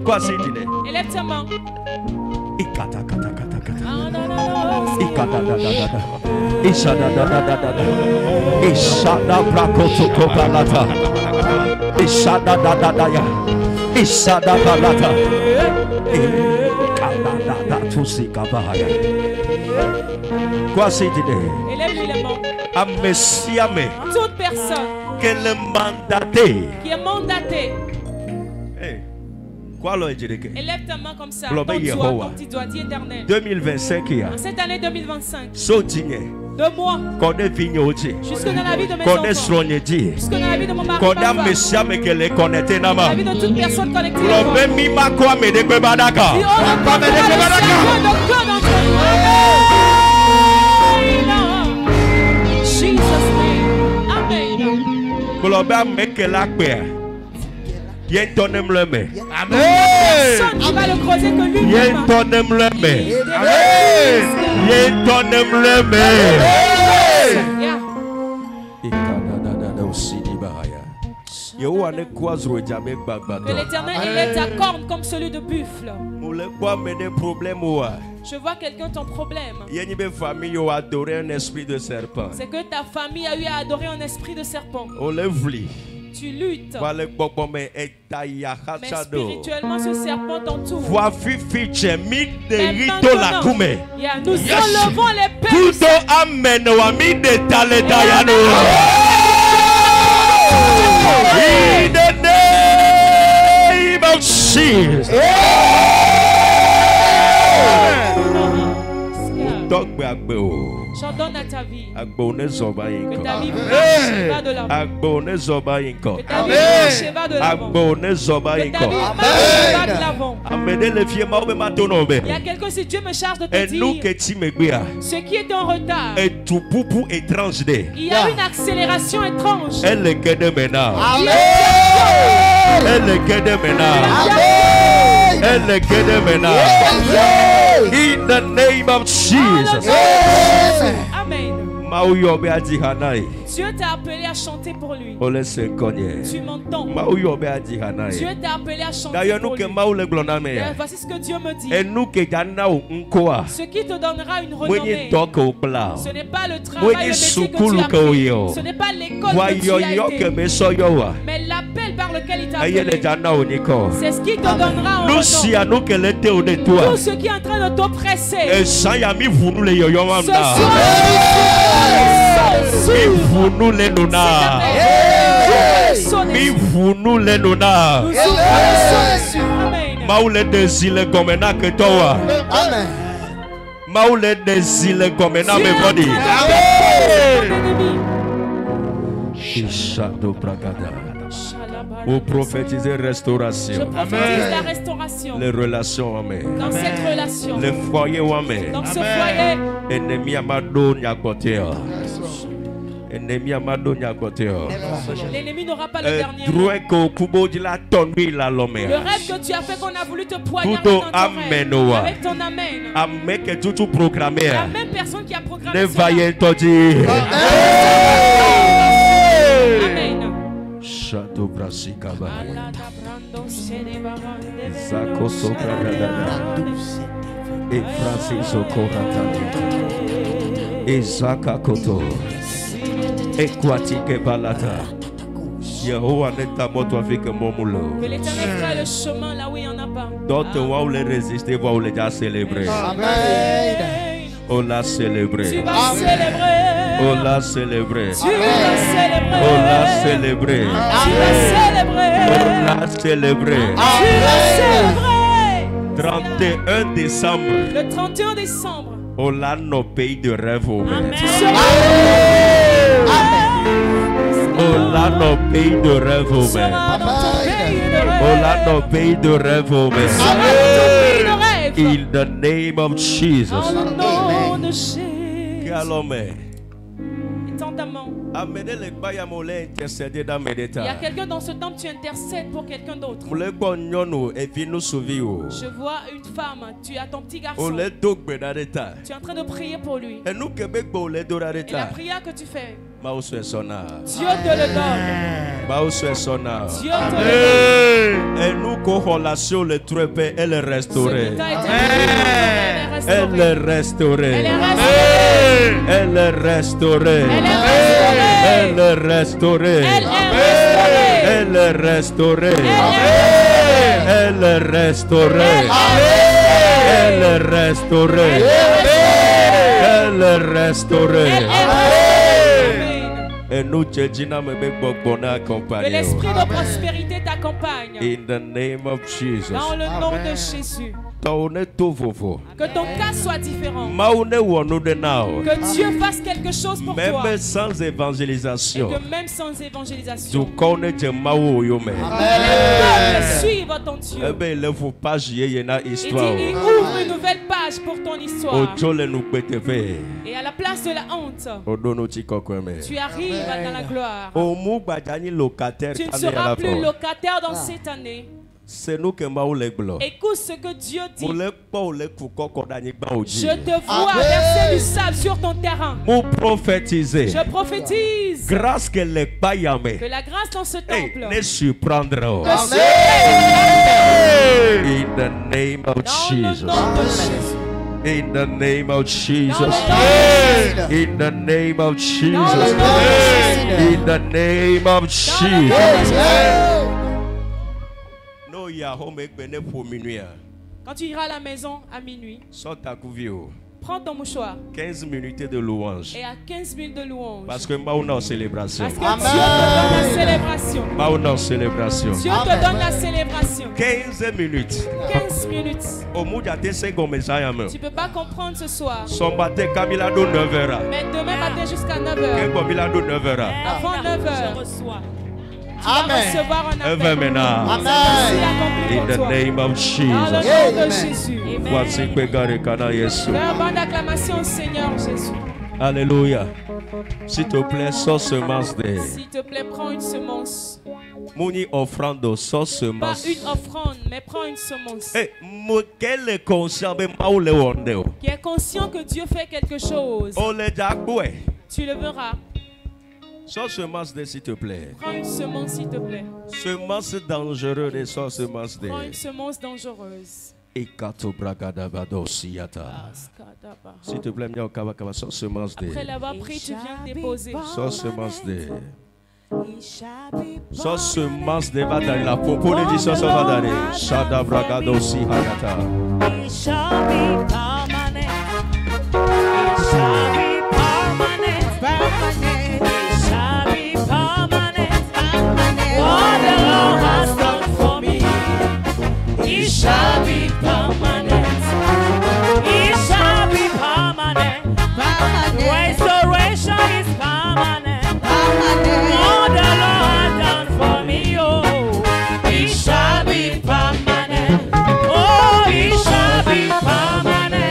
Quoi c'est dit? Élève ta main. Quoi c'est dit? Élève-lui les mains. Toute personne qui est mandatée. Élève ta main comme ça. Ton petit doigt, dit éternel. 2025. En cette année 2025. 2 mois. Jusque dans la vie de mes enfants. Jusque dans la vie de mon mari. Dans la vie de toute personne connectée. Personne qui va le creuser que lui. Que l'Éternel élève ta corne comme celui de buffle. Je vois quelqu'un ton problème. C'est que ta famille a eu à adorer un esprit de serpent. Tu luttes. Mais spirituellement, ce serpent t'entoure. Nous enlevons les péchés. In the name of Jesus. J'ordonne à ta vie que ta vie marche va de l'avant. Que ta vie marche va de l'avant. Que ta vie marche va de l'avant. Il y a quelqu'un, si Dieu me charge de te dire ce qui est en retard. Il y a une accélération étrange. Elle est guérie maintenant. Elle est guérie maintenant. Elle est guérie maintenant. In the name of Jesus. Amen. Dieu t'a appelé à chanter pour lui. Tu m'entends? Dieu t'a appelé à chanter pour lui. Voici ce que Dieu me dit. Ce qui te donnera une renommée, ce n'est pas le travail, le métier que tu as pris. Ce n'est pas l'école que tu as été. Mais l'appel par lequel il t'a appelé. C'est ce qui te donnera un renommée. Tout ce qui est en train de t'oppresser. Ce soir, nous les nona. Nous les nona. Maule désile comme na que toi. Amen. Maule désile comme na me body. Ishado bragada. Vous prophétisez restauration. Je prophétise la restauration. Les relations, amen. Dans cette relation. Les foyers, amen. Dans ce foyer. Ennemi amado nyakotea. L'ennemi n'aura pas le dernier mot. Le rêve que tu as fait, qu'on a voulu te poignarder dans ton rêve, avec ton amen. La même personne qui a programmé cela. Amen. Shadow Brasika Et Francis Okoratani. Et Zaka Koto. Et Kwatike Balata. Que l'Éternel fera le chemin là où il n'y en a pas. D'autres vont les résister, vont les déjà célébrer. Amen. On l'a célébré. Tu vas célébrer. On l'a célébré. Tu vas célébrer. On l'a célébré. Tu vas célébrer. On l'a célébré. Tu vas célébrer. 31 décembre. Le 31 décembre. On l'a nos pays de rêve. Amen. On a nos pays de rêve, on a nos pays de rêve, in the name of Jesus. Il y a quelqu'un dans ce temps, tu intercèdes pour quelqu'un d'autre. Je vois une femme, tu as ton petit garçon. Tu es en train de prier pour lui. Et la prière que tu fais, Dieu te le donne. Dieu te le donne. Et nous, relation le trépé, elle est restaurée. Elle est restaurée. Elle est restaurée. Elle est restaurée. Elle est restaurée. Elle est restaurée. Elle est restaurée. Elle est restaurée. Et nous, que l'esprit de prospérité t'accompagne. In the name of Jesus. Dans le nom de Jésus. Que ton cas soit différent. Que Dieu fasse quelque chose pour toi. Même sans évangélisation. Et que même sans évangélisation. Amen. Suivre ton Dieu. Il ouvre une nouvelle page pour ton histoire. Et à la place de la honte, tu arrives dans la gloire. Tu ne seras plus locataire dans cette année. C'est nous que écoute ce que Dieu dit. Je te vois verser du sable sur ton terrain. Je prophétise grâce que la grâce dans ce temple ne surprendra. In the name of Jesus. In the name of Jesus. In the name of Jesus. In the name of Jesus. Quand tu iras à la maison à minuit, prends ton mouchoir. 15 minutes de louange. Et à 15 minutes de louange. Parce que Dieu célébration. Dieu te donne la célébration. Dieu te donne la célébration. 15 minutes. 15 minutes. Tu ne peux pas comprendre ce soir. Mais demain matin jusqu'à 9h. Avant 9h. Tu vas recevoir un appel. Amen. In the name of Jesus. Dans le nom de Jésus. Fais une bonne acclamation au Seigneur Jésus. Alléluia. S'il te plaît, sors semence de. S'il te plaît, prends une semence. Moni offrande, sors semence. Pas une offrande, mais prends une semence. Qui est conscient que Dieu fait quelque chose. Tu le verras. Sors semence de, s'il te plaît. Prends une semence, s'il te plaît. Semence dangereuse et sors semence de. Prends une semence dangereuse. S'il te plaît, sors semence de. Après l'avoir pris, tu viens déposer. Sors semence de. Sors semence de, va dans la pompe d'édition, ça va dans les Shada Bragado si Hayata. It shall be permanent. It shall be permanent. Permanent. It shall be permanent. Permanent. What the Lord has done for me. It shall be permanent. It shall be permanent. Permanent. Restoration is permanent. Permanent. What the Lord has done for me, oh, it shall be permanent. Oh, it shall be permanent.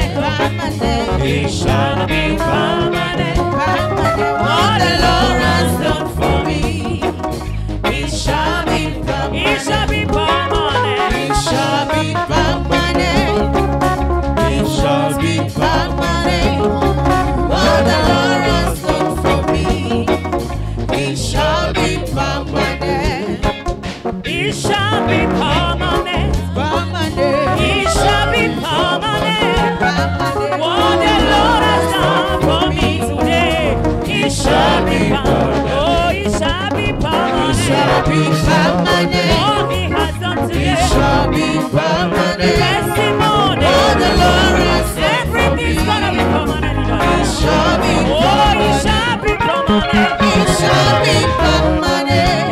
shall be permanent. Oh, it shall be permanent. It shall be permanent. All he has done today. It shall be permanent. Testimony. Oh, the Lord has everything's gonna be permanent. It shall be permanent. Oh, it shall be permanent. It shall be permanent.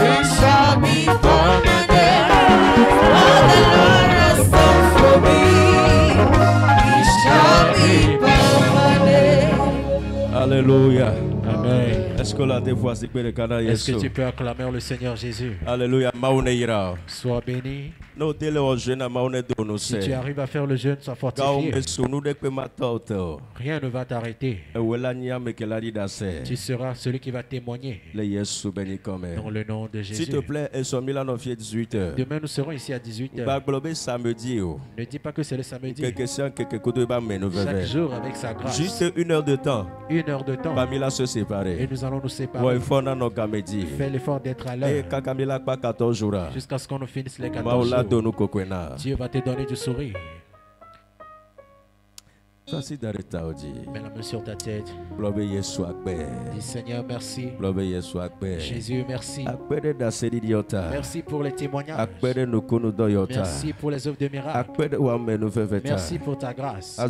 It shall be permanent. All the Lord has done for me. It shall be permanent. Alléluia. Amen. Est-ce que tu peux acclamer le Seigneur Jésus? Alléluia. Sois béni. Si tu arrives à faire le jeûne, sois fortifié. Rien ne va t'arrêter. Tu seras celui qui va témoigner. Dans le nom de Jésus. S'il te plaît, demain nous serons ici à 18h. Ne dis pas que c'est le samedi. Chaque jour avec sa grâce. Juste 1 heure de temps. 1 heure de temps. Et nous allons nous séparer. Fais l'effort d'être à l'heure. Jusqu'à ce qu'on nous finisse les 14 jours. Dieu va te donner du sourire. Mets la main sur ta tête. Dis Seigneur merci. Jésus merci. Merci pour les témoignages. Merci pour les œuvres de miracles. Merci pour ta grâce.